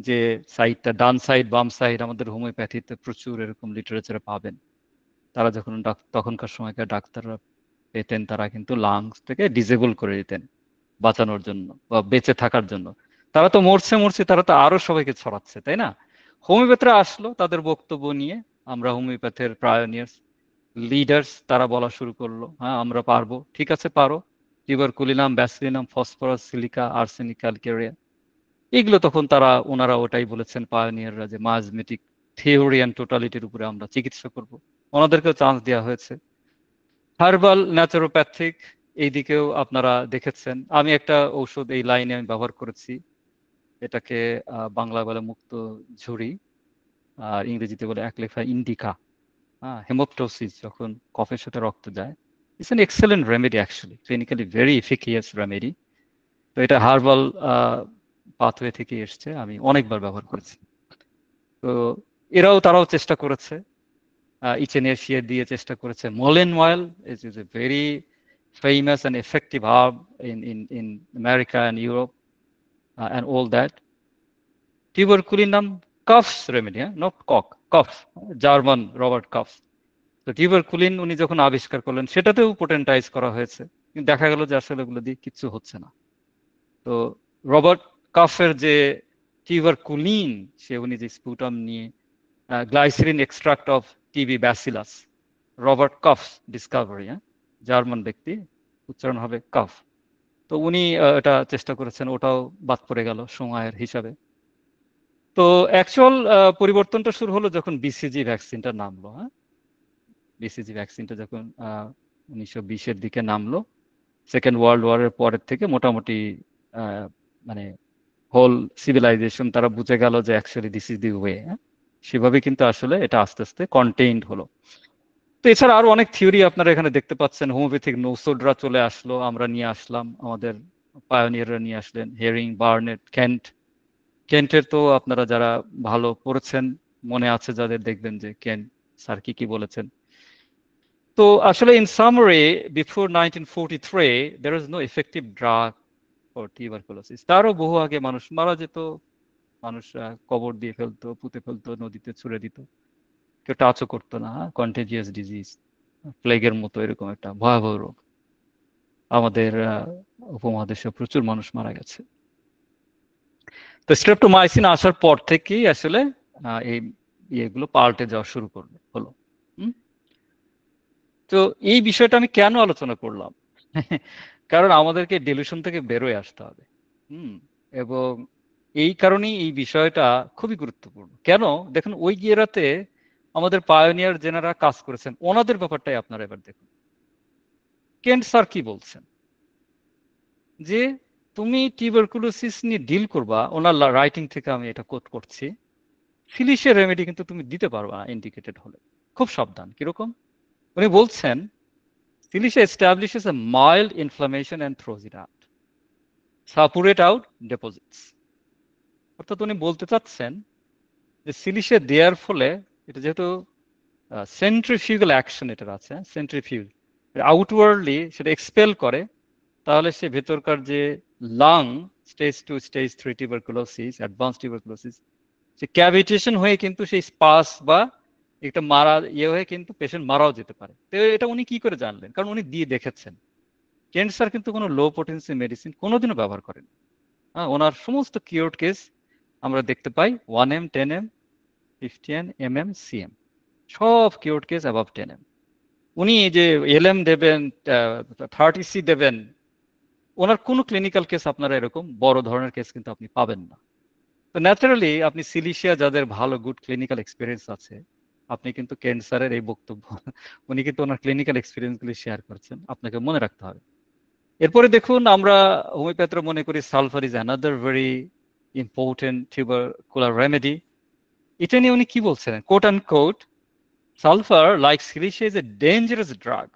যে সাইডটা, ডান সাইড বাম সাইড, আমাদের হোমিওপ্যাথিতে প্রচুর এরকম লিটারেচারে পাবেন। তারা যখন তখনকার সময়কার ডাক্তাররা পেতেন, তারা কিন্তু লাংস থেকে ডিসেবল করে দিতেন বাঁচানোর জন্য বা বেঁচে থাকার জন্য। তারা তো মরছে, তারা তো আরো সবাইকে ছড়াচ্ছে, তাই না? হোমিওপ্যাথরা আসলো তাদের বক্তব্য নিয়ে, আমরা হোমিওপ্যাথের প্রায়োনিয়ার্স, লিডার্স, তারা বলা শুরু করলো, হ্যাঁ আমরা পারবো, ঠিক আছে পারো, tuberculinum, Bacillinum, phosphorus, silica, arsenic, calcarea, এগুলো তখন ওনারা ওটাই বলেছেন পায়োনিয়াররা, যে মায়াজমেটিক থিওরি অ্যান্ড টোটালিটির উপরে আমরা চিকিৎসা করব। ওনাদেরকেও চান্স দেওয়া হয়েছে। হার্বাল, ন্যাচুরোপ্যাথিক, এই দিকেও আপনারা দেখেছেন। আমি একটা ঔষধ এই লাইনে আমি ব্যবহার করেছি, এটাকে বাংলা বলে মুক্ত ঝুরি, আর ইংরেজিতে বলে অ্যাকলেফা ইন্ডিকা। হ্যাঁ, হেমোপটোসিস, যখন কফের সাথে রক্ত যায়, it's an excellent remedy, actually clinically very efficacious remedy. তো এটা হার্বাল পাথওয়ে থেকে এসছে, আমি অনেকবার ব্যবহার করেছি। তো তারাও চেষ্টা করেছে, ইচেনেশিয়া দিয়ে চেষ্টা করেছে। Mullen oil is a very famous and effective herb in America and Europe and all that. Tuberculinum, coughs remedy, not cough, cough, German Robert Koch. তো টিউবারকুলিন উনি যখন আবিষ্কার করলেন, সেটাতেও পোটেন্টাইজ করা হয়েছে, কিন্তু দেখা গেল যে আসলে ওগুলো দিয়ে কিচ্ছু হচ্ছে না। তো রবার্ট কফের যে টিউবারকুলিন, উনি যে স্পুটাম নিয়ে glycerine extract of TB bacillus, Robert Koch discovery, German ব্যক্তি, উচ্চারণ হবে কফ। তো উনি এটা চেষ্টা করেছেন, ওটাও বাদ পড়ে গেল সময়ের হিসাবে। তো অ্যাকচুয়াল পরিবর্তনটা শুরু হলো যখন বিসিজি ভ্যাকসিনটা নামলো। হ্যাঁ, বিসিজি ভ্যাকসিনটা যখন 1920-এর দিকে নামলো, সেকেন্ড ওয়ার্ল্ড ওয়ারের পরের থেকে মোটামুটি মানে হোল সিভিলাইজেশন তারা বুঝে গেল যে actually this is the way. সেভাবে কিন্তু আসলে এটা আস্তে আস্তে কন্টেইনড হলো। তো এছাড়া আরো অনেক থিওরি আপনারা এখানে দেখতে পাচ্ছেন। হোমিওপ্যাথিক নৌসোডরা চলে আসলো, আমরা নিয়ে আসলাম, আমাদের পায়োনিয়াররা নিয়ে আসলেন, হেরিং, বার্নেট, কেন্টের তো আপনারা যারা ভালো পড়েছেন মনে আছে যাদের, দেখবেন যে কেন্ট স্যার কি কি বলেছেন। তো আসলে in summary, before 1943 there is no effective drug for tuberculosis. তারও বহু আগে মানুষ মারা যেত, মানুষ কবর দিয়ে ফেলতো, পুঁতে ফেলতো, নদীতে ছুড়ে দিত, কেউ টাচও করতো না। কন্টেজিয়াস ডিজিজ, প্লেগের মতো এরকম একটা ভয়াবহ রোগ, আমাদের উপমহাদেশে প্রচুর মানুষ মারা গেছে। তো স্ট্রেপ্টোমাইসিন আসার পর থেকেই আসলে এই ইয়েগুলো পাল্টে যাওয়া শুরু হলো। তো এই বিষয়টা আমি কেন আলোচনা করলাম? কারণ আমাদেরকে ডেলিউশন থেকে বেরোয় আসতে হবে। এবং এই কারণেই এই বিষয়টা খুবই গুরুত্বপূর্ণ। কেন? দেখুন, ওই ইয়েরাতে আমাদের পায়োনিয়ার যেনারা কাজ করেছেন ওনাদের ব্যাপারটাই আপনারা এবার দেখুন। কেন্ট স্যার কি বলছেন যে তুমি টিউবারকুলোসিস নিয়ে ডিল করবা, ওনার রাইটিং থেকে আমি এটা কোট করছি, ফিলিশিয়া রেমেডি কিন্তু তুমি দিতে পারবা না ইন্ডিকেটেড হলে। খুব সাবধান। কিরকম? উনি বলছেন Cilicia establishes a mild inflammation and throws it out. Suppurate out deposits. অর্থাৎ উনি বলতে চাচ্ছেন যে সিলিশিয়া দেওয়ার ফলে, এটা যেহেতু সেন্ট্রিফিউগাল অ্যাকশন এটার আছে, সেন্ট্রিফিউজ আউটওয়ার্ডলি সেটা এক্সপেল করে, তাহলে সে ভেতরকার যে lung stage 2 stage 3 tuberculosis, advance tuberculosis, সে ক্যাভিটেশন হয়ে কিন্তু সেই স্পাস বা একটা মারা হয়ে কিন্তু পেশেন্ট মারাও যেতে পারে। তো এটা উনি কি করে জানলেন? কারণ উনি দিয়ে দেখেছেন। কেন্ট স্যার কিন্তু কোনো লো পোটেন্সি মেডিসিন কোনোদিনও ব্যবহার করেন। হ্যাঁ, ওনার সমস্ত কিওর্ড কেস আমরা দেখতে পাই 1M, 10M, 15mm, CM, সব কিওর্ড কেস অ্যাবাভ 10M। উনি যে LM দেবেন, 30C দেবেন, ওনার কোনো ক্লিনিক্যাল কেস আপনারা এরকম বড় ধরনের কেস কিন্তু আপনি পাবেন না। তো ন্যাচারালি আপনি সিলিশিয়া যাদের ভালো গুড ক্লিনিক্যাল এক্সপিরিয়েন্স আছে, আপনি কিন্তু কেন্ট স্যারের এই বক্তব্য, উনি কিন্তু ওনার ক্লিনিক্যাল এক্সপিরিয়েন্সগুলি শেয়ার করছেন, আপনাকে মনে রাখতে হবে। এরপরে দেখুন, আমরা হোমিওপ্যাথরা মনে করি sulphur is another very important tubercular remedy. এটা নিয়ে উনি কি বলছেন? Quote and quote, sulphur like silicea is a dangerous drug,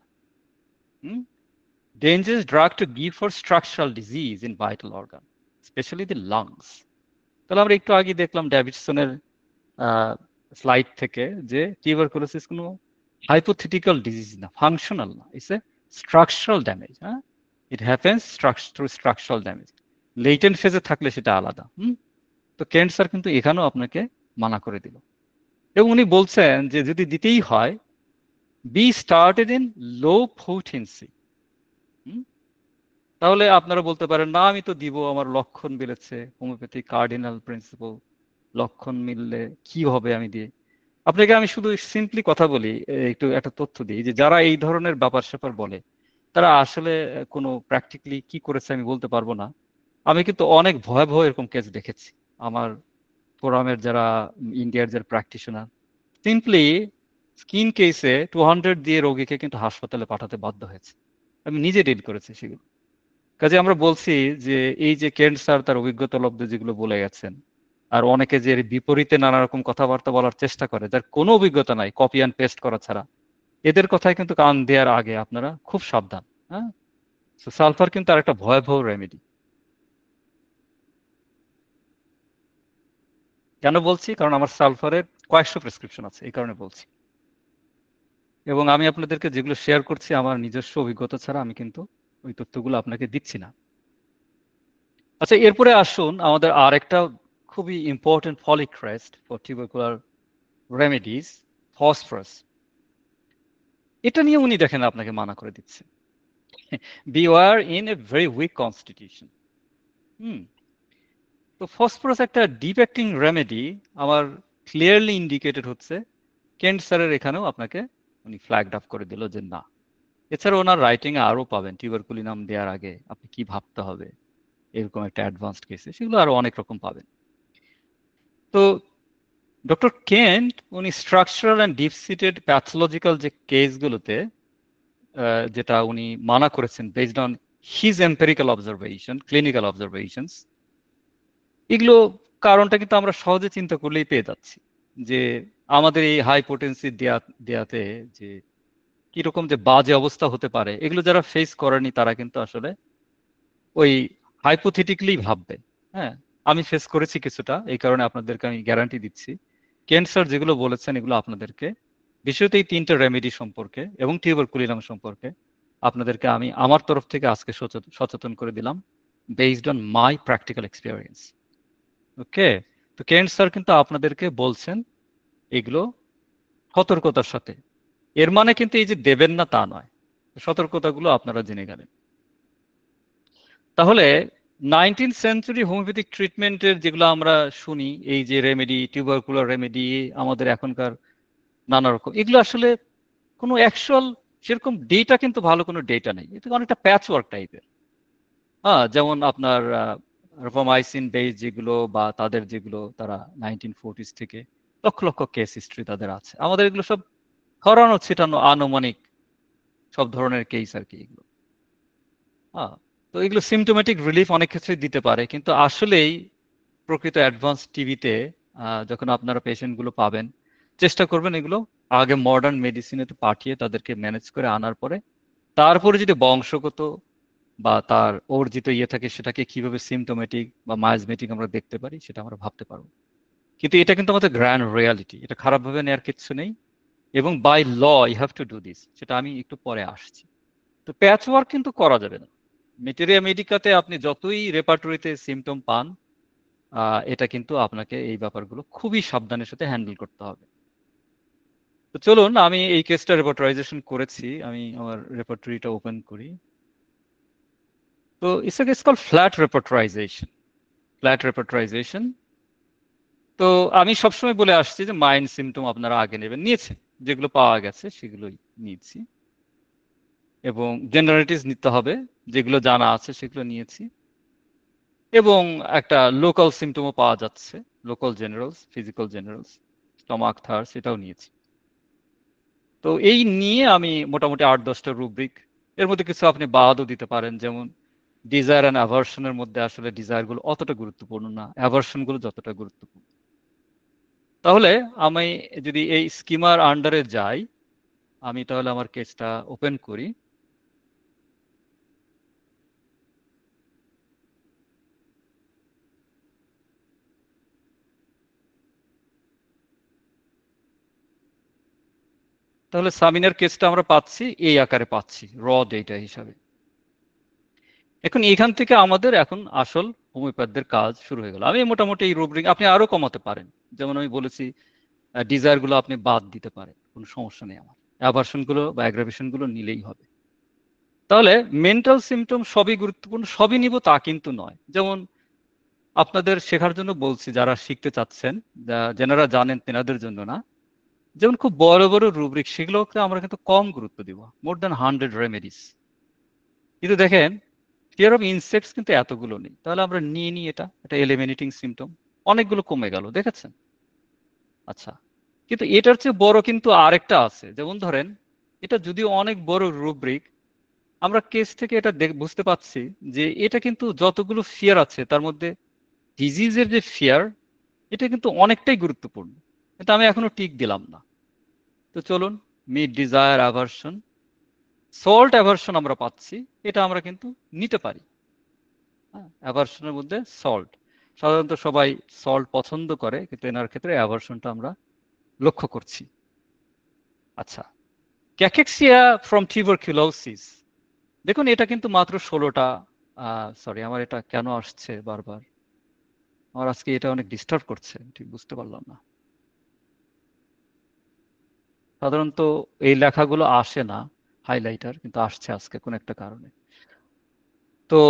dangerous drug to give for structural disease in vital organ, especially the lungs. তাহলে আমরা একটু আগে দেখলাম ডেভিডসনের স্লাইড থেকে যে টিউবারকুলোসিস কোনো হাইপোথেটিক্যাল ডিজিজ না, ফাংশনাল না, ইটস এ স্ট্রাকচারাল ড্যামেজ। হ্যাঁ, it happens through structural damage. Latent ফেজে থাকলে সেটা আলাদা। তো কেন্ট স্যার কিন্তু এখানেও আপনাকে মানা করে দিল, এবং উনি বলছেন যে যদি দিতেই হয়, B started in low potency. তাহলে আপনারা বলতে পারেন না আমি তো দিব, আমার লক্ষণ মিলেছে, হোমিওপ্যাথি কার্ডিনাল প্রিন্সিপাল, লক্ষণ মিললে কি হবে আমি দিয়ে। আপনাকে আমি শুধু সিম্পলি কথা বলি, একটু একটা তথ্য দিই যে যারা এই ধরনের ব্যাপার স্যাপার বলে তারা আসলে কোনো প্র্যাকটিক্যালি কি করেছে আমি বলতে পারবো না। আমি কিন্তু অনেক ভয়াবহ এরকম কেস দেখেছি। আমার ফোরামের যারা ইন্ডিয়ার যারা প্র্যাকটিশনার সিম্পলি স্কিন কেসে 200 দিয়ে রোগীকে কিন্তু হাসপাতালে পাঠাতে বাধ্য হয়েছে। আমি নিজে ডিল করেছি সেগুলো। কাজে আমরা বলছি যে এই যে কেন্ট স্যার তার অভিজ্ঞতা লব্ধ যেগুলো বলে গেছেন, আর অনেকে যে বিপরীতে নানা রকম কথাবার্তা বলার চেষ্টা করে যার কোনো অভিজ্ঞতা নাই, কপি অ্যান্ড পেস্ট করা ছাড়া, এদের কথায় কিন্তু কান দেওয়ার আগে আপনারা খুব সাবধান। হ্যাঁ, সালফার কিন্তু আর একটা ভয়াবহ রেমেডি। কেন বলছি? কারণ আমার সালফারের কয়েকশো প্রেসক্রিপশন আছে, এই কারণে বলছি। এবং আমি আপনাদেরকে যেগুলো শেয়ার করছি আমার নিজস্ব অভিজ্ঞতা ছাড়া আমি কিন্তু ওই তথ্যগুলো আপনাকে দিচ্ছি না। আচ্ছা, এরপরে আসুন আমাদের আর একটা খুবই important folic rest for tubercular remedies, phosphorus. এটা নিয়ে উনি দেখেন আপনাকে মানা করে দিচ্ছে, beware in a very weak constitution. তো ফসফরাস একটা ডিপ অ্যাক্টিং রেমেডি, আমার ক্লিয়ারলি ইন্ডিকেটেড হচ্ছে। কেন্ট স্যারের এখানেও আপনাকে উনি ফ্ল্যাগড আপ করে দিল যে না। এছাড়া ওনার রাইটিং এ আরো পাবেন টিউবারকুলিনাম দেওয়ার আগে আপনি কি ভাবতে হবে, এরকম একটা অ্যাডভান্সড কেসে, সেগুলো আরো অনেক রকম পাবেন। তো ডক্টর কেন্ট উনি structural and deep seated pathological যে কেসগুলোতে যেটা উনি মানা করেছেন based on his empirical observation, clinical observations, এগুলো কারণটা কিন্তু আমরা সহজে চিন্তা করলেই পেয়ে যাচ্ছি যে আমাদের এই হাই পোটেন্সি দেয়াতে যে কিরকম যে বাজে অবস্থা হতে পারে, এগুলো যারা ফেস করেনি তারা কিন্তু আসলে ওই হাইপোথেটিক্যালি ভাববে। হ্যাঁ, আমি ফেস করেছি কিছুটা, এই কারণে আপনাদেরকে আমি গ্যারান্টি দিচ্ছি কেন্ট স্যার যেগুলো বলেছেন এগুলো আপনাদেরকে, বিশেষত এই 3টে রেমেডি সম্পর্কে এবং টিউবারকুলিনাম সম্পর্কে আপনাদেরকে আমি আমার তরফ থেকে আজকে সচেতন করে দিলাম based on my practical experience. Okay, তো কেন্ট স্যার কিন্তু আপনাদেরকে বলছেন এগুলো সতর্কতার সাথে, এর মানে কিন্তু এই যে দেবেন না তা নয়, সতর্কতাগুলো আপনারা জেনে গেলেন। তাহলে 19th সেঞ্চুরি হোমিওপ্যাথিক ট্রিটমেন্টের যেগুলো আমরা শুনি, এই যে রেমেডি, টিউবারকুলার রেমেডি, আমাদের এখনকার নানা রকম, এগুলো আসলে কোনো অ্যাকচুয়াল সেরকম ডেটা কিন্তু ভালো কোনো ডেটা নেই, এটা অনেকটা প্যাচ ওয়ার্ক টাইপের। হ্যাঁ, যেমন আপনার রিফামাইসিন বেস যেগুলো বা তাদের যেগুলো তারা 1940s থেকে লক্ষ লক্ষ কেস হিস্ট্রি তাদের আছে, আমাদের এগুলো সব ছড়ানো ছিটানো আনুমানিক সব ধরনের কেস আর কি এগুলো। হ্যাঁ, তো এগুলো সিমটোমেটিক রিলিফ অনেক ক্ষেত্রেই দিতে পারে, কিন্তু আসলেই প্রকৃত অ্যাডভান্স টিভিতে যখন আপনারা পেশেন্টগুলো পাবেন, চেষ্টা করবেন এগুলো আগে মডার্ন মেডিসিনেতে পাঠিয়ে তাদেরকে ম্যানেজ করে আনার পরে, তারপরে যদি বংশগত বা তার অর্জিত ইয়ে থাকে সেটাকে কিভাবে সিমটোমেটিক বা মায়াজমেটিক আমরা দেখতে পারি সেটা আমরা ভাবতে পারবো। কিন্তু এটা কিন্তু আমাদের গ্র্যান্ড রিয়ালিটি, এটা খারাপভাবে নেওয়ার কিচ্ছু নেই, এবং by law you have to do this, সেটা আমি একটু পরে আসছি। তো প্যাচ ওয়ার্ক কিন্তু করা যাবে না। মেটেরিয়া মেডিকাতে আপনি যতই রেপার্টরিতে সিমটম পান, এটা কিন্তু আপনাকে এই ব্যাপারগুলো খুবই সাবধানের সাথে হ্যান্ডেল করতে হবে। তো চলুন আমি এই কেসটা রেপার্টরাইজেশন করেছি, আমি আমার রেপার্টরিটা ওপেন করি। তো it's a case call flat repertorisation. Flat repertorisation, তো আমি সবসময় বলে আসছি যে মাইন্ড সিমটম আপনারা আগে নেবেন, নিয়েছেন যেগুলো পাওয়া গেছে সেগুলোই নিয়েছি, এবং জেনারেলিটিস নিতে হবে, যেগুলো জানা আছে সেগুলো নিয়েছি, এবং একটা লোকাল সিমটমও পাওয়া যাচ্ছে, local generals, physical generals, stomach থার, সেটাও নিয়েছি। তো এই নিয়ে আমি মোটামুটি 8-10টা রুব্রিক, এর মধ্যে কিছু আপনি বাদও দিতে পারেন, যেমন ডিজায়ার অ্যান্ড অ্যাভার্শনের মধ্যে আসলে ডিজায়ারগুলো অতটা গুরুত্বপূর্ণ না, অ্যাভার্শনগুলো যতটা গুরুত্বপূর্ণ। তাহলে আমি যদি এই স্কিমার আন্ডারে যাই, আমি তাহলে আমার কেসটা ওপেন করি। তাহলে সামিনের কেসটা আমরা পাচ্ছি এই আকারে, পাচ্ছি র ডেটা হিসাবে। এখন এখান থেকে আমাদের এখন আসল হোমিওপ্যাথদের কাজ শুরু হয়ে গেল। আমি মোটামুটি এই রুব্রিক আপনি আরো কমাতে পারেন, যেমন আমি বলেছি ডিজায়ার গুলো আপনি বাদ দিতে পারেন, কোনো সমস্যা নেই, আমার অ্যাভার্সন গুলো বা অ্যাগ্রাভেশন গুলো নিলেই হবে। তাহলে মেন্টাল সিমটম সবই গুরুত্বপূর্ণ, সবই নিব তা কিন্তু নয়। যেমন আপনাদের শেখার জন্য বলছি, যারা শিখতে চাচ্ছেন, যারা জানেন তেনাদের জন্য না, যেমন খুব বড় বড় রুব্রিক সেগুলোকে আমরা কিন্তু কম গুরুত্ব দিব, মোর দ্যান 100 রেমেডিস, কিন্তু দেখেন ফিয়ার অফ ইনসেক্টস কিন্তু এতগুলো নেই। তাহলে আমরা নিয়ে নিই এটা এলিমিনেটিং সিমটম, অনেকগুলো কমে গেল, দেখেছেন? আচ্ছা, কিন্তু এটার চেয়ে বড় কিন্তু আরেকটা আছে। যেমন ধরেন, এটা যদিও অনেক বড় রুব্রিক, আমরা কেস থেকে এটা বুঝতে পাচ্ছি যে এটা কিন্তু যতগুলো ফিয়ার আছে তার মধ্যে ডিজিজের যে ফিয়ার, এটা কিন্তু অনেকটাই গুরুত্বপূর্ণ, কিন্তু আমি এখনো টিক দিলাম না। তো চলুন, mid desire aversion, salt aversion আমরা পাচ্ছি, এটা আমরা কিন্তু নিতে পারি। হ্যাঁ, অ্যাভার্সনের মধ্যে সল্ট, সাধারণত সবাই সল্ট পছন্দ করে, কিন্তু এনার ক্ষেত্রে অ্যাভার্সনটা আমরা লক্ষ্য করছি। আচ্ছা, ক্যাকেক্সিয়া ফ্রম টিউবারকুলোসিস, দেখুন এটা কিন্তু মাত্র 16টা। সরি, আমার এটা কেন আসছে বারবার, আমার আজকে এটা অনেক ডিস্টার্ব করছে, ঠিক বুঝতে পারলাম না। সাধারণত এই লেখাগুলো আসে না হাইলাইটার, কিন্তু আসছে আজকে কোন একটা কারণে। তো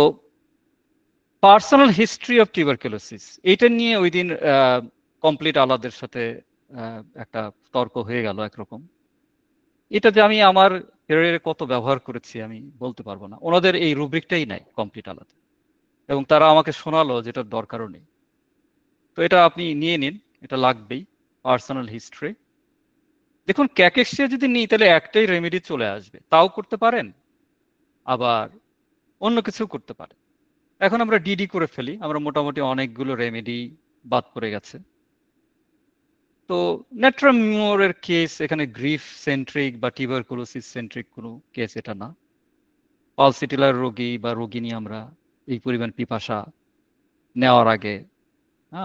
পার্সোনাল হিস্ট্রি অফ টিউবারকুলোসিস, এটা নিয়ে ওই দিন কমপ্লিট আলাদের সাথে একটা তর্ক হয়ে গেল একরকম। এটা যে আমি আমার ক্যারিয়ারে কত ব্যবহার করেছি আমি বলতে পারবো না, ওনাদের এই রুব্রিকটাই নাই কমপ্লিট আলাদা, এবং তারা আমাকে শোনালো যেটার দরকারও নেই। তো এটা আপনি নিয়ে নিন, এটা লাগবেই, পার্সোনাল হিস্ট্রি। দেখুন ক্যাকেক্সিয়া যদি নিই তাহলে একটাই রেমেডি চলে আসবে, তাও করতে পারেন, আবার অন্য কিছু করতে পারেন। এখন আমরা ডিডি করে ফেলি, আমরা মোটামুটি অনেকগুলো রেমেডি বাদ পড়ে গেছে। তো নেট্রামিউরের কেস এখানে গ্রিফ সেন্ট্রিক বা টিউবারকুলোসিস সেন্ট্রিক কোনো কেস এটা না। পালসিটিলার রোগী বা রোগিনী আমরা এই পরিমাণ পিপাসা নেওয়ার আগে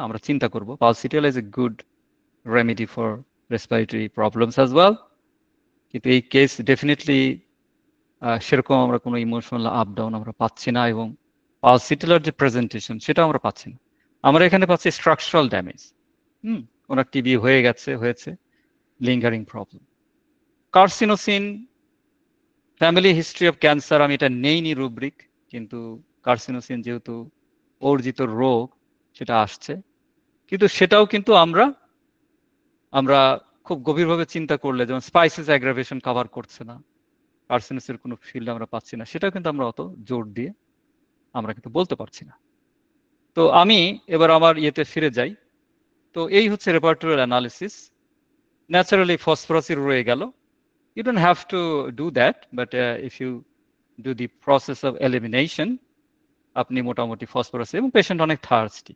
আমরা চিন্তা করব pulsatilla is a good remedy for respiratory problems as well, কিন্তু এই কেস ডেফিনেটলি সেরকম আমরা কোনো ইমোশনাল আপ ডাউন আমরা পাচ্ছি না, এবং পালসিটিলার যে প্রেজেন্টেশন সেটা আমরা পাচ্ছি না। আমরা এখানে পাচ্ছি স্ট্রাকচারাল ড্যামেজ, ওনার টিবি হয়েছে lingering problem. Carcinosin family history of cancer আমি এটা নেইনি রুব্রিক, কিন্তু কার্সিনোসিন যেহেতু অর্জিত রোগ সেটা আসছে, কিন্তু সেটাও কিন্তু আমরা খুব গভীরভাবে চিন্তা করলে যেমন স্পাইসেস অ্যাগ্রাভেশন কভার করছে না, কার্সিনোসের কোনো ফিল্ড আমরা পাচ্ছি না, সেটাও কিন্তু আমরা অত জোর দিয়ে আমরা কিন্তু বলতে পারছি না। তো আমি এবার আমার ইয়েতে ফিরে যাই। তো এই হচ্ছে রেপার্টোরিয়াল অ্যানালিসিস। ন্যাচারালি ফসফরাসই রয়ে গেল। You don't have to do that, but if you do the process of elimination, আপনি মোটামুটি ফসফরাস এবং পেশেন্ট অনেক থার্স্টি,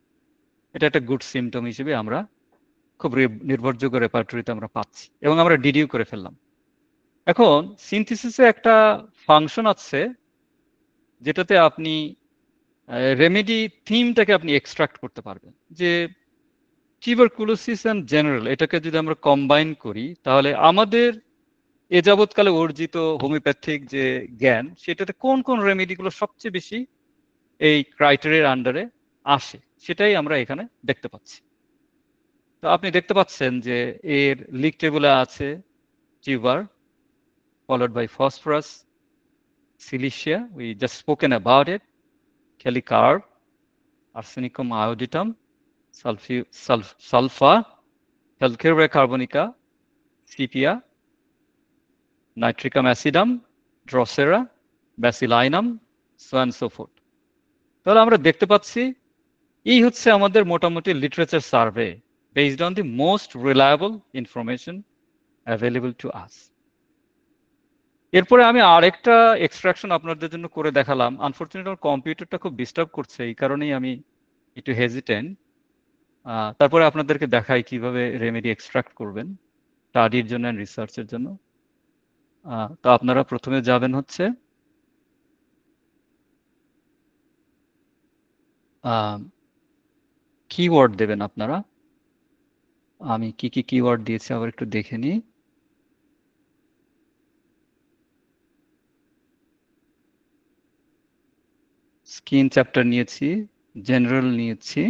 এটা একটা গুড সিমটম হিসেবে আমরা খুব নির্ভরযোগ্য রেপার্টরিতে আমরা পাচ্ছি, এবং আমরা ডিডিউ করে ফেললাম। এখন সিনথেসিসে একটা ফাংশন আছে যেটাতে আপনি রেমেডি থিমটাকে আপনি এক্সট্রাক্ট করতে পারবেন, যে টিউবারকুলোসিস এন্ড জেনারেল এটাকে যদি আমরা কম্বাইন করি তাহলে আমাদের এ যাবৎকালে অর্জিত হোমিওপ্যাথিক যে জ্ঞান সেটাতে কোন কোন রেমেডিগুলো সবচেয়ে বেশি এই ক্রাইটেরিয়ার আন্ডারে আসে সেটাই আমরা এখানে দেখতে পাচ্ছি। তো আপনি দেখতে পাচ্ছেন যে এর লিগ টেবলে আছে tuber followed by phosphorus, silicia, we just spoken about it, Kelly-Carb, arsenicum iodatum, sulfur, Calcareous carbonica, sepia, nitricum acidum, Drosera, bacillinum, so and so forth. তাহলে আমরা দেখতে পাচ্ছি এই হচ্ছে আমাদের মোটামুটি literature survey based on the most reliable information available to us. এরপরে আমি আরেকটা এক্সট্রাকশন আপনাদের জন্য করে দেখালাম। আনফরচুনেটলি আমার কম্পিউটারটা খুব ডিস্টার্ব করছে, এই কারণেই আমি একটু হেজিটেন্ট। তারপরে আপনাদেরকে দেখাই কিভাবে রেমেডি এক্সট্রাক্ট করবেন স্টাডির জন্য এন্ড রিসার্চের জন্য। তো আপনারা প্রথমে যাবেন হচ্ছে কিওয়ার্ড দেবেন আপনারা। আমি কি কি কিওয়ার্ড দিয়েছি আবার একটু দেখে নিই। স্কিন চ্যাপ্টার নিয়েছি, জেনারেল নিয়েছি,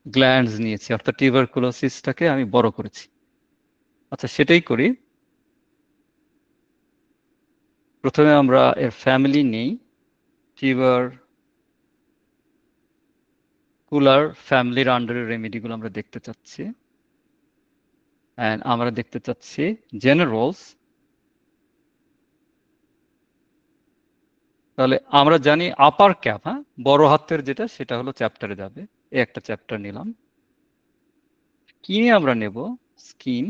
গ্ল্যান্ডস নিয়েছি, অর্থাৎ টিউবারকুলোসিসটাকে আমি বড় করেছি। আচ্ছা, সেটাই করি। প্রথমে আমরা এর ফ্যামিলি নেই, টিউবারকুলার ফ্যামিলির আন্ডারে রেমেডিগুলো আমরা দেখতে চাচ্ছি। আমরা দেখতে চাচ্ছি জেনারেলস। তাহলে আমরা জানি আপার ক্যাপ, বড় হাতের যেটা সেটা হলো চ্যাপ্টারে যাবে, এই একটা চ্যাপ্টার নিলাম। স্কিনে আমরা নেব স্কিন,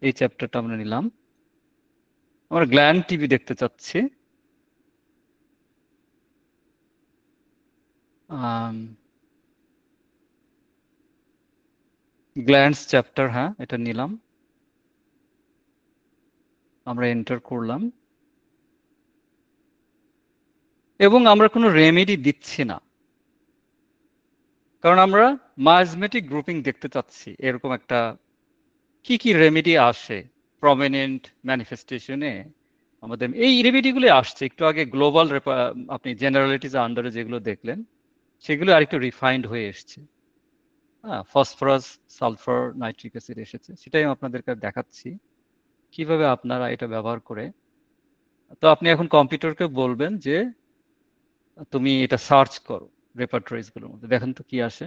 এই চ্যাপ্টারটা আমরা নিলাম। আমরা গ্ল্যান্ড টিবি দেখতে চাচ্ছি, গ্ল্যান্ডস চ্যাপ্টার, এটা নিলাম, আমরা এন্টার করলাম, এবং আমরা কোনো রেমেডি দিচ্ছি না, কারণ আমরা মাইজমেটিক গ্রুপিং দেখতে চাচ্ছি। এরকম একটা কি কি রেমেডি আসে প্রমিনেন্ট ম্যানিফেস্টেশনে, আমাদের এই রেমেডিগুলো আসছে। একটু আগে গ্লোবাল আপনি জেনারেলিটিজ আন্ডারে যেগুলো দেখলেন সেগুলো আরেকটু রিফাইন্ড হয়ে এসছে। ফসফরাস, সালফার, নাইট্রিক অ্যাসিড এসেছে, সেটাই আপনাদেরকে দেখাচ্ছি কিভাবে আপনারা এটা ব্যবহার করে। তো আপনি এখন কম্পিউটারকে বলবেন যে তুমি এটা সার্চ করো রেপার্টরিজ গুলোর মধ্যে, দেখেন তো কি আসে।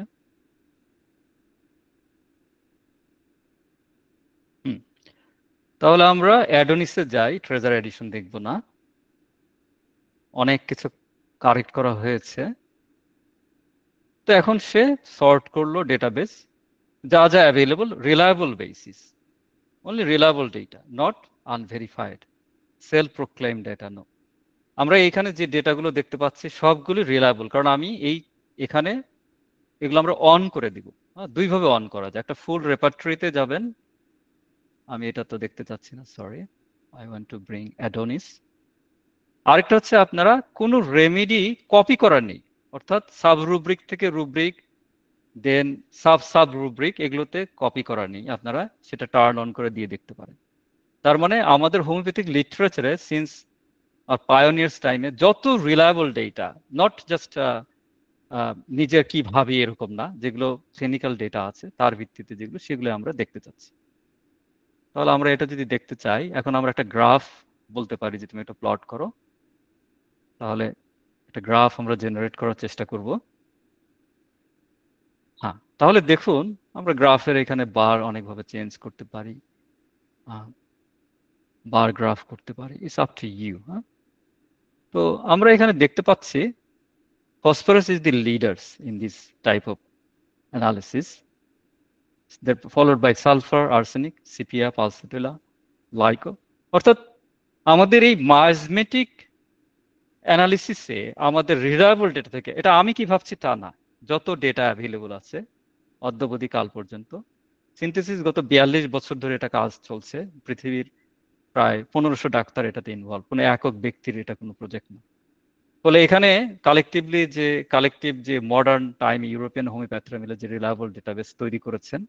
তাহলে আমরা অ্যাডোনিসে যাই, ট্রেজার এডিশন দেখব না, অনেক কিছু কারেক্ট করা হয়েছে। তো এখন সে সর্ট করলো ডেটাবেস, যা যা available, reliable basis, only reliable data, not unverified self proclaim data. No, আমরা এইখানে যে ডেটাগুলো দেখতে পাচ্ছি সবগুলি রিলায়েবল, কারণ আমি এখানে এগুলো আমরা অন করে দিব। দুইভাবে অন করা যায়। একটা ফুল রেপার্টরিতে যাবেন, আমি এটা তো দেখতে চাচ্ছি না, sorry, I want to bring Adonis. আরেকটা হচ্ছে আপনারা কোনো রেমেডি কপি করার নেই, অর্থাৎ সাব রুব্রিক থেকে রুব্রিক, দেন সাব রুব্রিক, এগুলোতে কপি করার নেই, আপনারা সেটা টার্ন অন করে দিয়ে দেখতে পারেন। তার মানে আমাদের হোমিওপ্যাথিক লিটারেচারে সিন্স পায়োনিয়ার্স টাইমে যত রিলায়েবল ডেটা, নট জাস্ট নিজের কি ভাবি এরকম না, যেগুলো ক্লিনিক্যাল ডেটা আছে তার ভিত্তিতে যেগুলো, সেগুলো আমরা দেখতে চাচ্ছি। তাহলে আমরা এটা যদি দেখতে চাই, এখন আমরা একটা গ্রাফ বলতে পারি যে তুমি একটা প্লট করো, তাহলে একটা গ্রাফ আমরা জেনারেট করার চেষ্টা করব। হ্যাঁ, তাহলে দেখুন আমরা গ্রাফের এখানে বার অনেকভাবে চেঞ্জ করতে পারি, বার গ্রাফ করতে পারি, ইটস আপ টু ইউ। হ্যাঁ, তো আমরা এখানে দেখতে পাচ্ছি phosphorus is the leaders in this type of analysis. They're followed by sulfur, arsenic, sepia, pulsatilla, LICO. অর্থাৎ আমাদের এই মাইজমেটিক অ্যানালিসিসে আমাদের রিলায়েবল ডেটা থেকে, এটা আমি কি ভাবছি তা না, যত ডেটা অ্যাভেলেবল আছে অদ্যাবধি কাল পর্যন্ত, সিনথেসিস গত 42 বছর ধরে এটা কাজ চলছে, পৃথিবীর প্রায় 1500 ডাক্তার এটাতে ইনভলভ, কোনো একক ব্যক্তির এটা কোনো প্রজেক্ট না। ফলে এখানে কালেকটিভ যে মডার্ন টাইম ইউরোপিয়ান হোমিওপ্যাথিরা মিলে যে রিলায়েবল ডেটাবেস তৈরি করেছেন,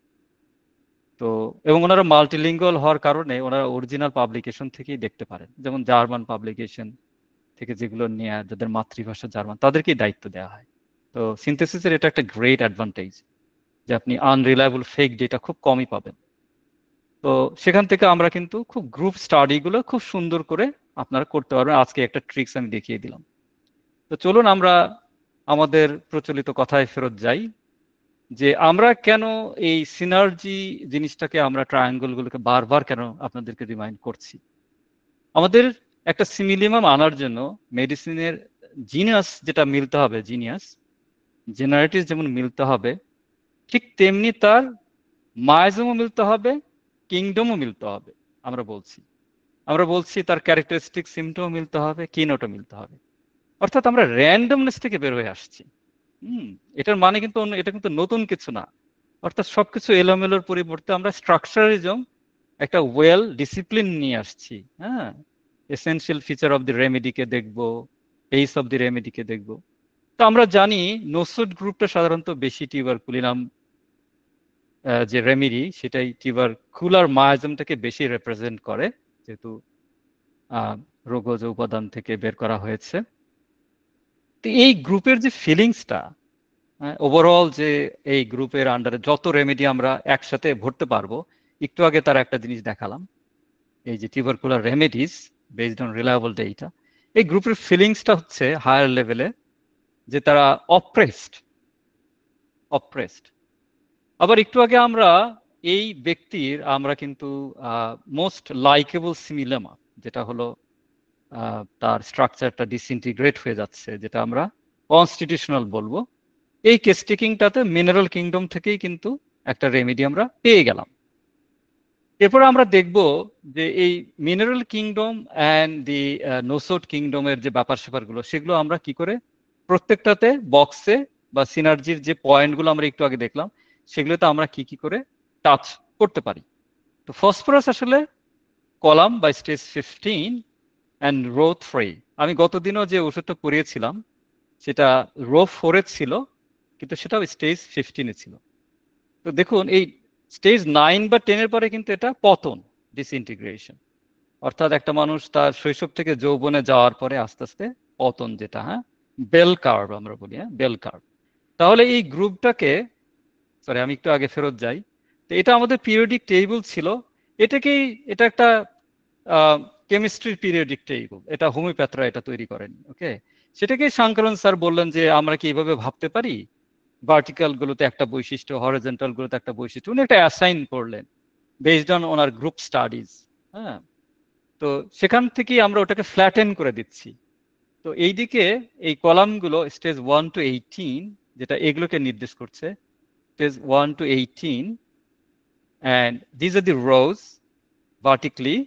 তো এবং ওনারা মাল্টিলিঙ্গুয়াল হওয়ার কারণে ওনারা অরিজিনাল পাবলিকেশন থেকেই দেখতে পারেন, যেমন জার্মান পাবলিকেশন থেকে যেগুলো নেয়া, যাদের মাতৃভাষা জার্মান, তাদেরকেই দায়িত্ব দেওয়া হয়। তো সিনথেসিসের এটা একটা গ্রেট অ্যাডভান্টেজ যে আপনি আনরিলায়েবল ফেক ডেটা খুব কমই পাবেন। তো সেখান থেকে আমরা কিন্তু খুব গ্রুপ স্টাডিগুলো খুব সুন্দর করে আপনারা করতে পারবেন। আজকে একটা ট্রিক্স আমি দেখিয়ে দিলাম। তো চলুন আমরা আমাদের প্রচলিত কথায় ফেরত যাই, যে আমরা কেন এই সিনার্জি জিনিসটাকে, আমরা ট্রায়াঙ্গলগুলোকে বারবার কেন আপনাদেরকে রিমাইন্ড করছি। আমাদের একটা সিমিলিমাম আনার জন্য মেডিসিনের জিনিয়াস যেটা মিলতে হবে, জেনারেটিভ যেমন মিলতে হবে, ঠিক তেমনি তার মায়াজমও মিলতে হবে, কিংডমও মিলতে হবে। আমরা বলছি তার ক্যারেক্টারিস্টিক সিমটমও মিলতে হবে, কিনোটও মিলতে হবে। অর্থাৎ আমরা র্যান্ডমনেস থেকে বের হয়ে আসছি। এটার মানে কিন্তু এটা কিন্তু নতুন কিছু না। অর্থাৎ সবকিছু এলোমেলোর পরিবর্তে আমরা স্ট্রাকচারালিজম, একটা ওয়েল ডিসিপ্লিন নিয়ে আসছি। হ্যাঁ, এসেনশিয়াল ফিচার অফ দি রেমেডিকে দেখবো, এইস অফ দি রেমেডিকে দেখবো। তো আমরা জানি নোসোড গ্রুপটা সাধারণত বেশি টিউবারকুলিনাম যে রেমেডি, সেটাই টিউবারকুলার মায়াজমটাকে বেশি রিপ্রেজেন্ট করে, যেহেতু রোগজ উপাদান থেকে বের করা হয়েছে। তো এই গ্রুপের যে ফিলিংসটা, ওভারঅল যে এই গ্রুপের আন্ডারে যত রেমেডি আমরা একসাথে ভরতে পারবো, একটু আগে তার একটা জিনিস দেখালাম, এই যে tubercular remedies based on reliable data, এই গ্রুপের ফিলিংসটা হচ্ছে হায়ার লেভেলে, যে তারা অপ্রেসড। আবার একটু আগে আমরা এই ব্যক্তির আমরা কিন্তু মোস্ট লাইকেবল সিমিলেমা, যেটা হলো তার স্ট্রাকচারটা ডিসইন্টিগ্রেট হয়ে যাচ্ছে, যেটা আমরা কনস্টিটিউশনাল বলবো, এই কেস টেকিংটাতে মিনারেল কিংডম থেকেই কিন্তু একটা রেমেডি আমরা পেয়ে গেলাম। এরপর আমরা দেখব যে এই mineral kingdom and the nosode কিংডমের যে ব্যাপার স্যাপারগুলো, সেগুলো আমরা কি করে প্রত্যেকটাতে বক্সে বা সিনার্জির যে পয়েন্টগুলো আমরা একটু আগে দেখলাম, সেগুলোতে আমরা কি করে টাচ করতে পারি। তো ফসফরাস আসলে কলাম বা স্টেজ 15 অ্যান্ড রো 3, আমি গতদিনও যে ওষুধটা পড়িয়েছিলাম সেটা রো 4-এ ছিল, কিন্তু সেটাও স্টেজ 15-এ ছিল। তো দেখুন এই স্টেজ 9 বা 10-এর পরে কিন্তু এটা পতন, ডিসইন্টিগ্রেশন, অর্থাৎ একটা মানুষ তার শৈশব থেকে যৌবনে যাওয়ার পরে আস্তে আস্তে পতন, যেটা বেল কার্ভ আমরা বলি, বেল কার্ভ। তাহলে এই গ্রুপটাকে, সরি আমি একটু আগে ফেরত যাই, তো এটা আমাদের পিরিয়ডিক টেবিল ছিল, এটা একটা কেমিস্ট্রির পিরিয়ডিক টেবিল, এটা হোমিওপ্যাথরা এটা তৈরি করেনি। ওকে, সেটাকে শঙ্করন স্যার বললেন যে আমরা কি এইভাবে ভাবতে পারি, ভার্টিক্যাল গুলোতে একটা বৈশিষ্ট্য, হরিজন্টাল গুলোতে একটা বৈশিষ্ট্য, উনি একটা অ্যাসাইন করলেন based on owner group studies. হ্যাঁ, তো সেখান থেকেই আমরা ওটাকে ফ্ল্যাটেন করে দিচ্ছি। তো এইদিকে এই কলামগুলো স্টেজ 1 to 18, যেটা এগুলোকে নির্দেশ করছে, stage 1 to 18, and these are the rows vertically,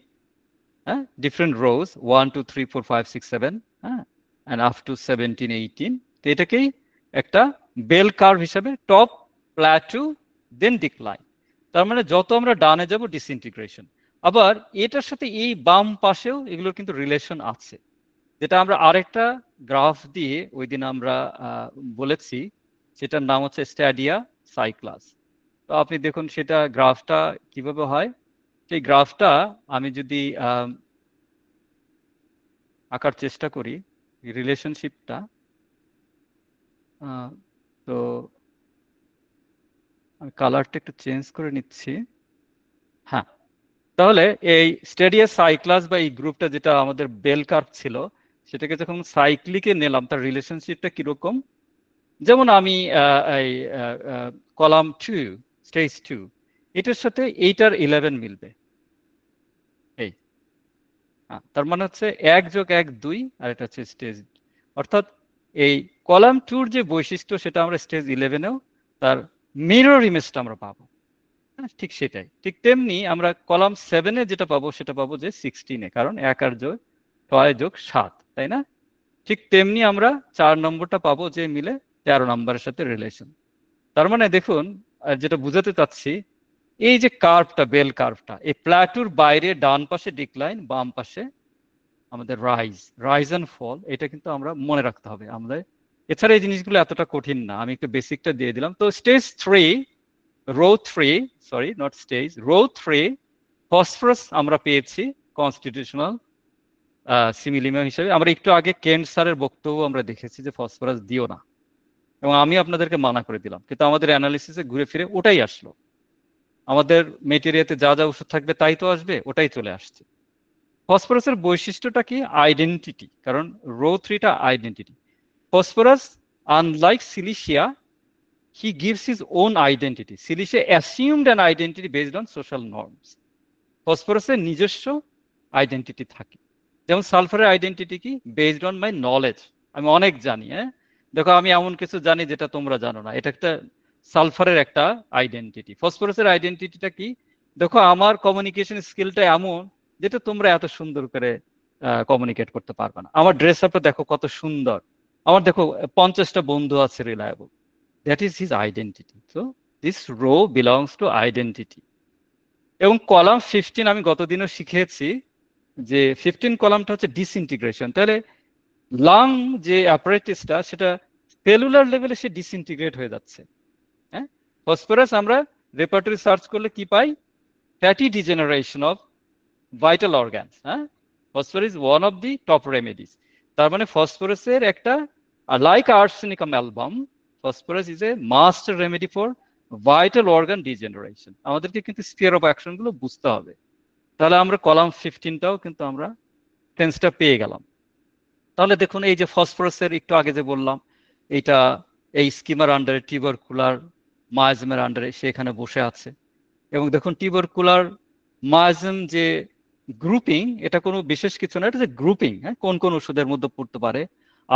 different rows 1 2 3 4 5 6 7, and up to 17 18। তো এটাকেই একটা বেল কার্ভ হিসাবে টপ, প্ল্যাটু, দেন ডিক্লাইন। তার মানে যত আমরা ডানে যাব ডিসইন্টিগ্রেশন। আবার এটার সাথে এই বাম পাশেও এগুলোর কিন্তু রিলেশন আছে, যেটা আমরা আরেকটা গ্রাফ দিয়ে ওই দিন আমরা বলেছি, সেটার নাম হচ্ছে স্ট্যাডিয়া সাইক্লাস। তো আপনি দেখুন সেটা গ্রাফটা কিভাবে হয়। সেই গ্রাফটা আমি যদি আঁকার চেষ্টা করি, রিলেশনশিপটা, তো আমি কালারটা একটু চেঞ্জ করে নিচ্ছি। হ্যাঁ, তাহলে এই স্টেডিয়া সাইক্লাস বা এই গ্রুপটা যেটা আমাদের বেল কার্ভ ছিল, সেটাকে যখন সাইক্লিকে নিলাম তার রিলেশনশিপটা কিরকম। যেমন আমি এই কলাম 2 স্টেজ 2 এটার সাথে এইটার 11 মিলবে। এই তার মানে হচ্ছে 1 + 1 2, আর এটা হচ্ছে স্টেজ। অর্থাৎ এই কলাম 2 যে বৈশিষ্ট্য সেটা আমরা স্টেজ 11-এও তার মিরর ইমেজটা আমরা পাবো। ঠিক সেটাই, ঠিক তেমনি আমরা কলাম 7-এ যেটা পাবো সেটা পাবো যে 16-এ, কারণ 1 আর 6 + 7, তাই না? ঠিক তেমনি আমরা 4 নম্বরটা পাবো যে মিলে 13 নম্বরের সাথে রিলেশন। তার মানে দেখুন যেটা বুঝাতে চাচ্ছি, এই যে কার্ভটা, বেল কার্ভটা, এই প্ল্যাটুর বাইরে ডান পাশে ডিক্লাইন, বাম পাশে আমাদের রাইজ অ্যান্ড ফল, এটা কিন্তু আমরা মনে রাখতে হবে আমাদের। এছাড়া এই জিনিসগুলো এতটা কঠিন না, আমি একটু বেসিকটা দিয়ে দিলাম। তো stage 3 row 3, sorry not stage, row 3 phosphorus আমরা পেয়েছি কনস্টিটিউশনাল সিমিলিমিয়াম হিসেবে। আমরা একটু আগে কেন্ট স্যারের বক্তব্য আমরা দেখেছি যে ফসফরাস দিও না, এবং আমি আপনাদেরকে মানা করে দিলাম, কিন্তু আমাদের অ্যানালিসিসে ঘুরে ফিরে ওটাই আসলো। আমাদের মেটেরিয়াতে যা যা ওষুধ থাকবে তাই তো আসবে, ওটাই চলে আসছে। ফসফরাসের বৈশিষ্ট্যটা কি? আইডেন্টিটি, কারণ রো 3টা identity. Phosphorus unlike silicea, he gives his own identity. Silicia assumed an identity based on social norms. ফসফরাসের নিজস্ব আইডেন্টিটি থাকে। যেমন সালফারের আইডেন্টিটি কি? বেসড অন মাই নলেজ, আমি অনেক জানি। দেখো আমি এমন কিছু জানি যেটা তোমরা জানো না, এটা একটা সালফারের একটা আইডেন্টিটি। ফসফরাসের আইডেন্টিটিটা কি? দেখো আমার কমিউনিকেশন স্কিলটা এমন যেটা তোমরা এত সুন্দর করে কমিউনিকেট করতে পারবে না। আমার ড্রেস আপটা দেখো কত সুন্দর, আমার দেখো 50টা বন্ধু আছে reliable. That is his identity. So this row belongs to identity. এবং কলাম 15 আমি গতদিনও শিখেছি যে 15 কলামটা হচ্ছে ডিসইন্টিগ্রেশন। তাহলে লাং যে অ্যাপারেটাসটা সেটা সেলুলার লেভেলে সে ডিসইন্টিগ্রেট হয়ে যাচ্ছে। হ্যাঁ, ফসফরাস আমরা রেপার্টরি সার্চ করলে কি পাই? Fatty degeneration of vital organs. হ্যাঁ, phosphorus is one of the top remedies. তার মানে ফসফরাসের একটা, like arsenicum album, phosphorus is a master remedy for vital organ degeneration. আমাদেরকে কিন্তু স্পিয়ার অফ অ্যাকশন গুলো বুঝতে হবে। তাহলে আমরা কলাম 15টাও কিন্তু আমরা টেন্সটা পেয়ে গেলাম। তাহলে দেখুন এই যে ফসফরাসের একটু আগে যে বললাম, এইটা এই স্কিমার আন্ডারে টিউবারকুলার মায়াজমের আন্ডারে সেখানে বসে আছে। এবং দেখুন টিউবারকুলার মায়াজম যে গ্রুপিং, এটা কোনো বিশেষ কিছু না, এটা যে গ্রুপিং। হ্যাঁ, কোন কোন ওষুধের মধ্যে পড়তে পারে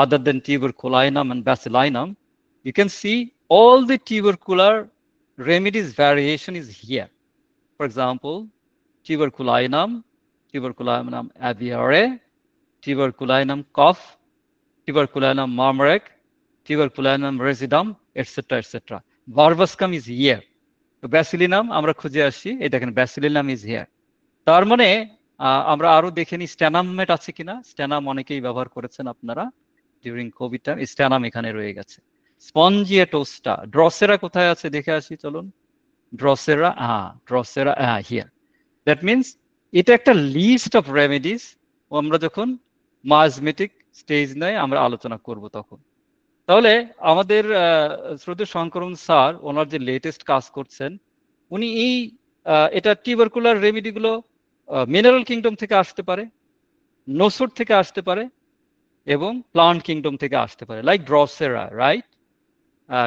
আদার দেন টিউবারকুলাইনাম and ব্যাসিলাইনাম? You can see all the tubercular remedies variation is here. For example, tuberculinum aviare, tuberculinum cough, tuberculinum marmarek, tuberculinum residum, etc. etc. Barbascum is here. তো ব্যাসিলিনাম আমরা খুঁজে আসি, এই দেখেন ব্যাসিলিনাম ইজ হিয়ার। তার মানে আমরা আরো দেখে নিই স্ট্যানামমেট আছে কিনা। স্ট্যানাম অনেকেই ব্যবহার করেছেন আপনারা ডিউরিং কোভিড টাইম, স্ট্যানাম এখানে রয়ে গেছে। স্পঞ্জিয়েটোস্টা, ড্রসেরা কোথায় আছে দেখে আসি চলুন। ড্রসেরা, হিয়ার। দ্যাট মিনস এটা একটা লিস্ট অফ রেমেডিস, আমরা যখন মায়াজমেটিক স্টেজ নেয় আমরা আলোচনা করব তখন। তাহলে আমাদের শ্রদ্ধেয় শঙ্করন স্যার ওনার যে লেটেস্ট কাজ করছেন, উনি এই এটা টিউবারকুলার রেমেডি গুলো মিনারেল কিংডম থেকে আসতে পারে, নোসোড থেকে আসতে পারে, এবং প্লান্ট কিংডম থেকে আসতে পারে, like ড্রসেরা, right?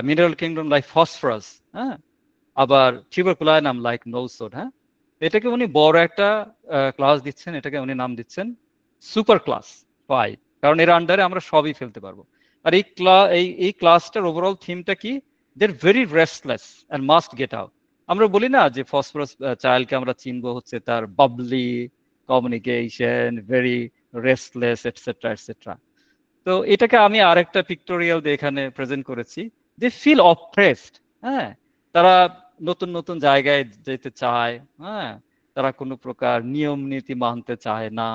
Mineral kingdom like phosphorus, হ্যাঁ, আবার টিউবারকুলাইনাম লাইক নোসোড। হ্যাঁ, এটাকে উনি বড় একটা ক্লাস দিচ্ছেন, এটাকে উনি নাম দিচ্ছেন সুপার ক্লাস 5, কারণ এর আন্ডারে আমরা সবই ফেলতে পারবো। আর এই ক্লাসটার ওভারঅল থিমটা কি? They are very restless and must get out. আমরা বলি না যে ফসফরাস চাইল্ডকে আমরা চিনবো হচ্ছে তার Babli communication, very restless, etcetera etcetera. তো এটাকে আমি আরেকটা পিক্টোরিয়াল দিয়ে এখানে প্রেজেন্ট করেছি, যে ফিল অপ্রেসড। হ্যাঁ, তারা নতুন নতুন জায়গায় যেতে চায়, হ্যাঁ, তারা কোনো প্রকার নিয়ম নীতি মানতে চায় না,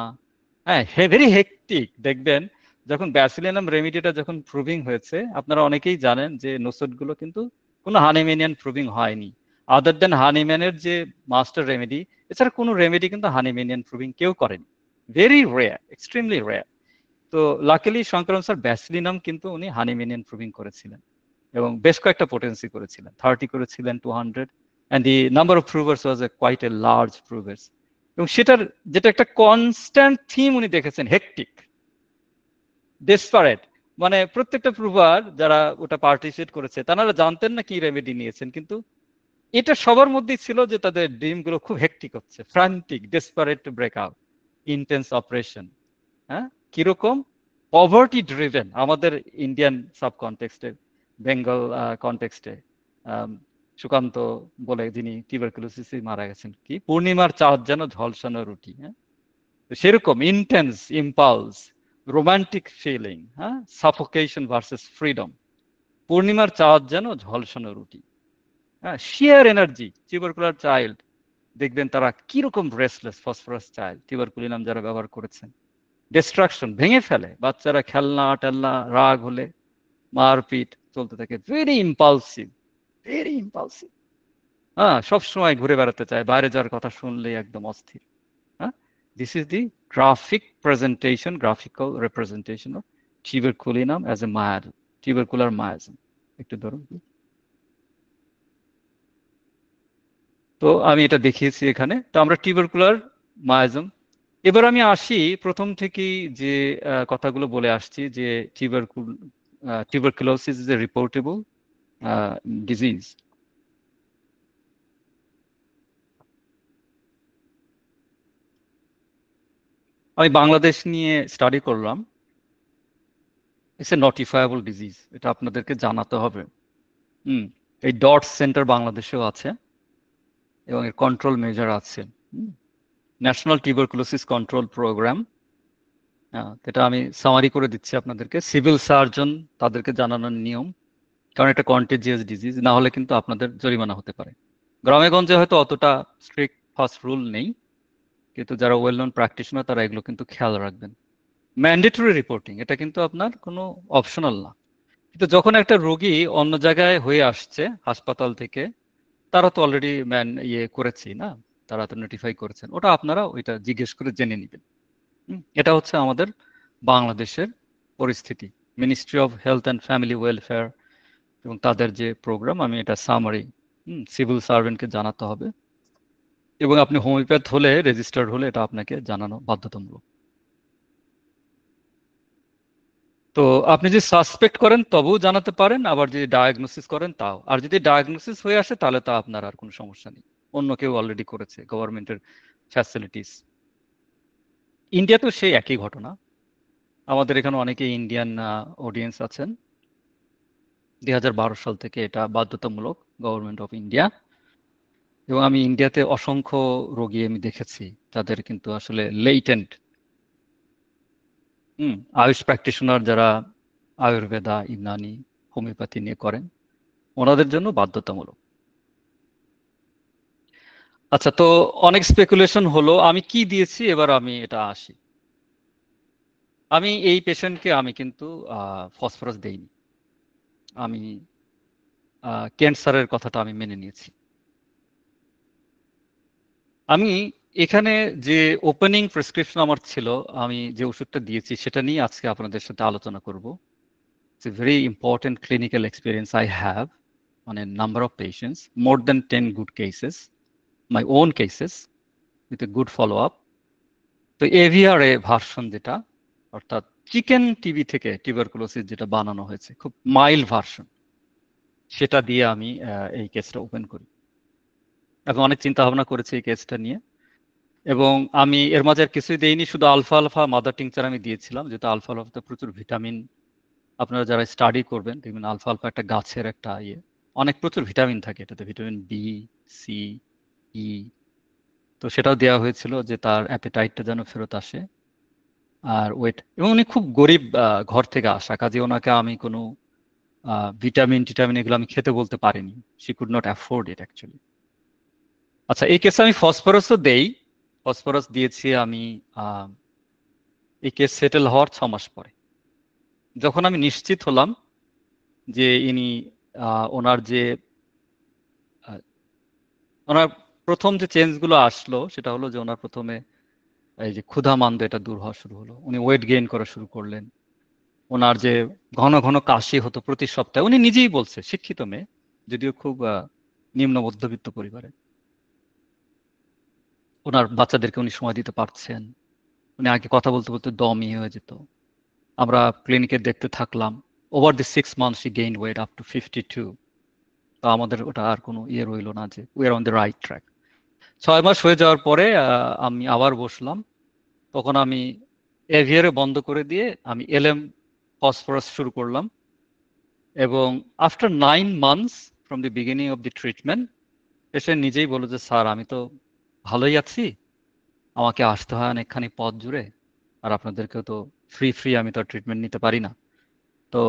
হ্যাঁ, ভেরি হেক্টিক। দেখবেন যখন ব্যাসিলিনাম রেমিডিটা যখন প্রুভিং হয়েছে, আপনারা অনেকেই জানেন যে নোসেট গুলো কিন্তু কোনো হানিম্যানিয়ান প্রুভিং হয়নি, আদার দেন হানিম্যানের যে মাস্টার রেমেডি, এছাড়া কোনো রেমেডি কিন্তু হানিম্যানিয়ান প্রুভিং কেউ করেনি, ভেরি রেয়ার, এক্সট্রিমলি রেয়ার। তো লাকিলি শঙ্করন স্যার ব্যাসিলিনাম কিন্তু উনি হানিম্যানিয়ান প্রুভিং করেছিলেন এবং বেশ কয়েকটা পোটেন্সি করেছিলেন, 30 করেছিলেন, 200, and the number of provers was quite a large provers। এবং সেটার যেটা একটা কনস্ট্যান্ট থিম উনি দেখেছেন, হেকটিক, ডেসপারেট, মানে প্রত্যেকটা প্রুভার যারা ওটা পার্টিসিপেট করেছে তারা জানতেন না কি রেমেডি নিয়েছেন, কিন্তু এটা সবার মধ্যেই ছিল যে তাদের ড্রিম গুলো খুব হেকটিক হচ্ছে, frantic, desperate to break out, intense operation. হ্যাঁ, কিরকম পভার্টি ড্রিভেন, আমাদের ইন্ডিয়ান সাব কনটেক্সটে, বেঙ্গল কনটেক্সটে, সুকান্ত বলে যিনি টিউবারকুলোসিসে মারা গেছেন, কি পূর্ণিমার চাঁদ যেন ঝলসানো রুটি, হ্যাঁ, সেরকম ইন্টেন্স ইম্পালস, রোমান্টিক ফিলিং, হ্যাঁ, সাফোকেশন ভার্সেস ফ্রিডম, পূর্ণিমার চাঁদ যেন ঝলসানো রুটি, হ্যাঁ, শিয়ার এনার্জি। টিউবারকুলার চাইল্ড দেখবেন তারা কিরকম রেস্টলেস, ফসফরাস চাইল্ড টিউবারকুলিনাম যারা ব্যবহার করেছেন, ডিস্ট্রাকশন, ভেঙে ফেলে বাচ্চারা, খেলনা টেলনা, রাগ হলে মারপিট চলতে থাকে, ভেরি ইম্পালসিভ, ভেরি ইম্পালসিভ, হ্যাঁ, সবসময় ঘুরে বেড়াতে চায়, বাইরে যাওয়ার কথা শুনলেই একদম অস্থির। হ্যাঁ, this is the graphic presentation, graphical representation of tuberculinum as a miasm, tubercular miasm. একটু ধরুন। তো আমি এটা দেখিয়েছি এখানে। তো আমরা টিউবারকুলার মায়াজম, এবার আমি আসি প্রথম থেকেই যে কথাগুলো বলে আসছি যে টিউবারকুলোসিস ইজ এ রিপোর্টেবল ডিজিজ। আমি বাংলাদেশ নিয়ে স্টাডি করলাম। ইটস এ নোটিফায়েবল ডিজিজ, এটা আপনাদেরকে জানাতে হবে। এই ডট সেন্টার বাংলাদেশেও আছে এবং এর কন্ট্রোল মেজার আছে, ন্যাশনাল টিউবারকুলোসিস কন্ট্রোল প্রোগ্রাম। এটা আমি সামারি করে দিচ্ছি আপনাদেরকে। সিভিল সার্জন তাদেরকে জানানোর নিয়ম, কারণ এটা কন্টেজিয়াস ডিজিজ, না হলে কিন্তু আপনাদের জরিমানা হতে পারে। গ্রামে গঞ্জে হয়তো অতটা স্ট্রিক্ট ফার্স্ট রুল নেই, কিন্তু যারা ওয়েল নোন প্র্যাকটিশনার তারা এগুলো কিন্তু খেয়াল রাখবেন। ম্যান্ডেটরি রিপোর্টিং, এটা কিন্তু আপনার কোনো অপশনাল না, কিন্তু যখন একটা রোগী অন্য জায়গায় হয়ে আসছে হাসপাতাল থেকে, তারা তো অলরেডি করেছি না, তারা তো নোটিফাই করেছেন, ওটা আপনারা ওইটা জিজ্ঞেস করে জেনে নেবেন। এটা হচ্ছে আমাদের বাংলাদেশের পরিস্থিতি, ministry of health and family welfare এবং তাদের যে প্রোগ্রাম, আমি এটা সামারি সিভিল সার্ভেন্টকে জানাতে হবে, এবং আপনি হোমিওপ্যাথ হলে, রেজিস্টার্ড হলে এটা আপনাকে জানানো বাধ্যতামূলক। তো আপনি যদি সাসপেক্ট করেন তবেও জানাতে পারেন, আবার যদি ডায়াগনোসিস করেন তাও। আর যদি ডায়াগনোসিস হয়ে আসে তাহলে তো আপনার আর কোনো সমস্যা নেই, অন্য কেউ অলরেডি করেছে, গভর্নমেন্টের ফ্যাসিলিটিস। ইন্ডিয়াতেও সেই একই ঘটনা, আমাদের এখানে অনেকে ইন্ডিয়ান অডিয়েন্স আছেন। 2012 সাল থেকে এটা বাধ্যতামূলক, গভর্নমেন্ট অফ ইন্ডিয়া। এবং আমি ইন্ডিয়াতে অসংখ্য রোগী আমি দেখেছি তাদের কিন্তু আসলে লেটেন্ট, আয়ুষ প্র্যাকটিশনার যারা আয়ুর্বেদা, ইউনানি, হোমিওপ্যাথি নিয়ে করেন, ওনাদের জন্য বাধ্যতামূলক। আচ্ছা, তো অনেক স্পেকুলেশন হলো, আমি কি দিয়েছি, এবার আমি এটা আসি। আমি এই পেশেন্টকে আমি কিন্তু ফসফরাস দেইনি, আমি ক্যান্সারের কথাটা আমি মেনে নিয়েছি। আমি এখানে যে ওপেনিং প্রেসক্রিপশন আমার ছিল, আমি যে ওষুধটা দিয়েছি সেটা নিয়ে আজকে আপনাদের সাথে আলোচনা করব। It's a very important clinical experience I have on a number of patients, more than 10 good cases, my own cases with a good follow-up. তো এভিআরএ ভার্সন যেটা, অর্থাৎ চিকেন টিবি থেকে টিউবারকুলোসিস যেটা বানানো হয়েছে, খুব মাইল্ড ভার্সন, সেটা দিয়ে আমি এই কেসটা ওপেন করি। এখন অনেক চিন্তা ভাবনা করেছি এই কেসটা নিয়ে, এবং আমি এর মাঝে আর কিছুই দেইনি, শুধু আলফা আলফা মাদার টিংচার আমি দিয়েছিলাম, যেহেতু আলফা আলফাতে প্রচুর ভিটামিন, আপনারা যারা স্টাডি করবেন দেখবেন আলফা আলফা একটা গাছের একটা অনেক প্রচুর ভিটামিন থাকে এটাতে, ভিটামিন বি, সি, ই। তো সেটাও দেওয়া হয়েছিল যে তার অ্যাপেটাইটটা যেন ফেরত আসে, আর ওয়েট। এবং উনি খুব গরিব ঘর থেকে আসা, কাজে ওনাকে আমি কোনো ভিটামিন টিটামিন এগুলো আমি খেতে বলতে পারিনি, she could not afford it actually. আচ্ছা, এই কেসে আমি ফসফরাসও দেই, ফসফরাস দিয়েছি আমি এই কেস সেটেল হওয়ার 6 মাস পরে। যখন আমি নিশ্চিত হলাম যে ইনি ওনার যে ওনার প্রথম যে চেঞ্জগুলো আসলো সেটা হলো যে ওনার প্রথমে এই যে ক্ষুধা মান্দ এটা দূর হওয়া শুরু হলো, উনি ওয়েট গেইন করা শুরু করলেন, ওনার যে ঘন ঘন কাশি হতো প্রতি সপ্তাহে, উনি নিজেই বলছে, শিক্ষিত মেয়ে যদিও খুব নিম্ন মধ্যবিত্ত পরিবারে, ওনার বাচ্চাদেরকে উনি সময় দিতে পারছেন, উনি আগে কথা বলতে বলতে দমই হয়ে যেত। আমরা ক্লিনিকে দেখতে থাকলাম, over the 6 months he gained weight up to 52। তো আমাদের ওটা আর কোনো ইয়ে রইল না যে we are on the right track. 6 মাস হয়ে যাওয়ার পরে আমি আবার বসলাম, তখন আমি এভিয়ারে বন্ধ করে দিয়ে আমি এলএম ফসফরাস শুরু করলাম, এবং after 9 months from the beginning of the treatment এসে নিজেই বলল যে স্যার আমি তো ভালোই আছি, আমাকে আসতে হয় অনেকখানি পথ জুড়ে, আর আপনাদেরকেও তো ফ্রি আমি তো ট্রিটমেন্ট নিতে পারি না, তো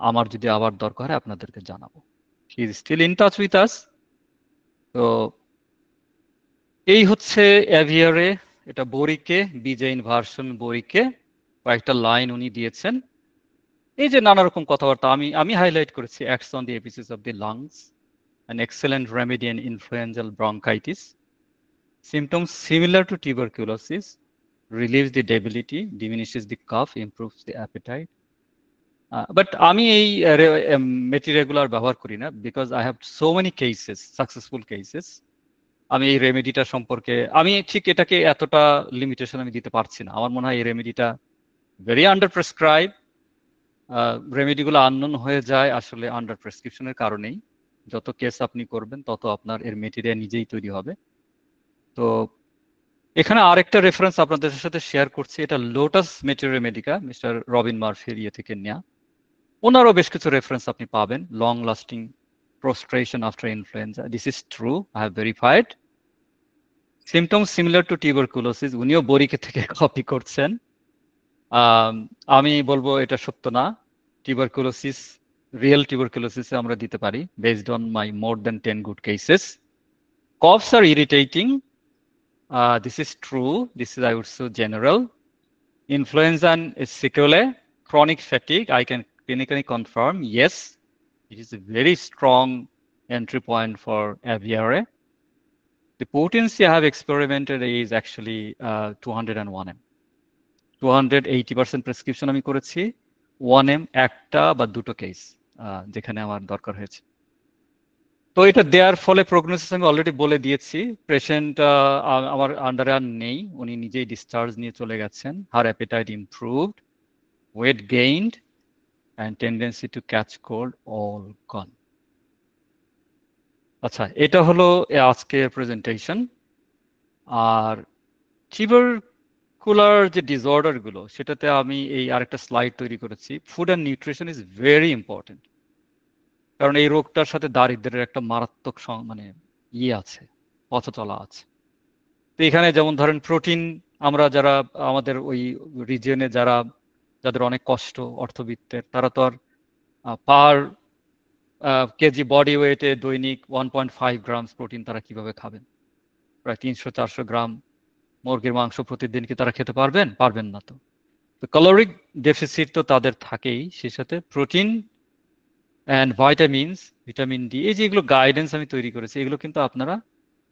আমার যদি আবার দরকার হয় আপনাদেরকে জানাবো। He is still in touch with us. তো এই হচ্ছে অ্যাভিয়ারে, এটা বোরিকে, বিজেইন ভার্সন বোরিকে, কয়েকটা লাইন উনি দিয়েছেন। এই যে নানা রকম কথাবার্তা আমি হাইলাইট করেছি, acts on the apices of the lungs, an excellent remedy in influenzaal bronchitis, symptoms similar to tuberculosis, relieves the debility, diminishes the cough, improves the appetite. But আমি এই মেটেরিয়ালগুলো আর ব্যবহার করি না, because I have so many cases, successful cases. আমি এই রেমেডিটা সম্পর্কে আমি ঠিক এটাকে এতটা লিমিটেশন আমি দিতে পারছি না। আমার মনে হয় এই রেমেডিটা ভেরি আন্ডার প্রেসক্রাইব, রেমেডিগুলো আননোন হয়ে যায় আসলে আন্ডার প্রেসক্রিপশনের কারণেই। যত কেস আপনি করবেন তত আপনার এর মেটেরিয়াল নিজেই তৈরি হবে। তো এখানে আরেকটা রেফারেন্স আপনাদের সাথে শেয়ার করছি, এটা Lotus material medica, Mister Robin মার্ফির ইয়ে থেকে নেওয়া। ওনারও বেশ কিছু রেফারেন্স আপনি পাবেন, long lasting prostration after influenza, this is true, I have verified. Symptoms similar to tuberculosis, উনিও বোরিকে থেকে কপি করছেন। আমি বলবো এটা সত্য না, টিউবারকুলোসিস, রিয়েল টিউবারকুলোসিস আমরা দিতে পারি based on my more than 10 good cases. Coughs are irritating, this is true, this is I would say general. Influenza and sequelae, chronic fatigue, I can clinically confirm, yes, it is a very strong entry point for AVRA. The potency I have experimented is actually 201 m, 280% prescription আমি করেছি, 1 m একটা বা দুটো case যেখানে আমার দরকার হয়েছে। তো এটা দেওয়ার ফলে প্রগনোসিস আমি অলরেডি বলে দিয়েছি, পেশেন্ট আমার আন্ডারে আর নেই, উনি নিজেই ডিসচার্জ নিয়ে চলে গেছেন, her appetite improved, weight gained and tendency to catch cold all gone. আচ্ছা, এটা হলো আজকের প্রেজেন্টেশন। আর টিউবারকুলার যে ডিসঅর্ডার গুলো সেটাতে আমি এই আরেকটা স্লাইড তৈরি করেছি, food and nutrition is very important, কারণ এই রোগটার সাথে দারিদ্র্যের একটা মারাত্মক মানে ইয়ে আছে, পথ চলা আছে। তো এখানে যেমন ধরেন প্রোটিন, আমরা যারা আমাদের ওই রিজিয়নে যাদের অনেক কষ্ট অর্থবিত্তের, তারা তো আর পার কেজি বডি ওয়েটে দৈনিক 1.5 গ্রামস প্রোটিন তারা কিভাবে খাবেন? প্রায় 300-400 গ্রাম মুরগির মাংস প্রতিদিন কি তারা খেতে পারবেন? পারবেন না। তো ক্যালোরিক ডেফিসিট তো তাদের থাকেই, সেই সাথে protein and vitamins, vitamin D, এই যেগুলো গাইডেন্স আমি তৈরি করেছি, এগুলো কিন্তু আপনারা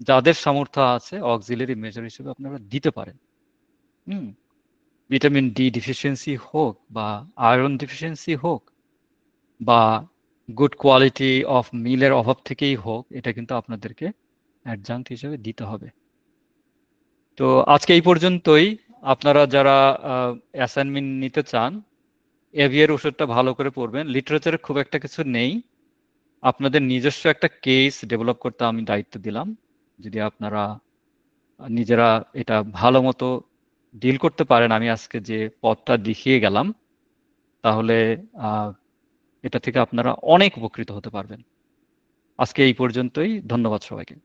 যাদের সামর্থ্য আছে অক্সিলারি মেজার হিসেবে আপনারা দিতে পারেন। ভিটামিন ডি ডিফিসিয়েন্সি হোক বা আয়রন ডিফিসিয়েন্সি হোক বা গুড কোয়ালিটি অফ মিলের অভাব থেকেই হোক, এটা কিন্তু আপনাদেরকে অ্যাডজাঙ্ক্ট হিসেবে দিতে হবে। তো আজকে এই পর্যন্তই। আপনারা যারা অ্যাসাইনমেন্ট নিতে চান, এভিয়ার ওষুধটা ভালো করে পড়বেন, লিটারেচারে খুব একটা কিছু নেই, আপনাদের নিজস্ব একটা কেস ডেভেলপ করতে আমি দায়িত্ব দিলাম। যদি আপনারা নিজেরা এটা ভালো মতো ডিল করতে পারেন, আমি আজকে যে পথটা দেখিয়ে গেলাম, তাহলে এটা থেকে আপনারা অনেক উপকৃত হতে পারবেন। আজকে এই পর্যন্তই, ধন্যবাদ সবাইকে।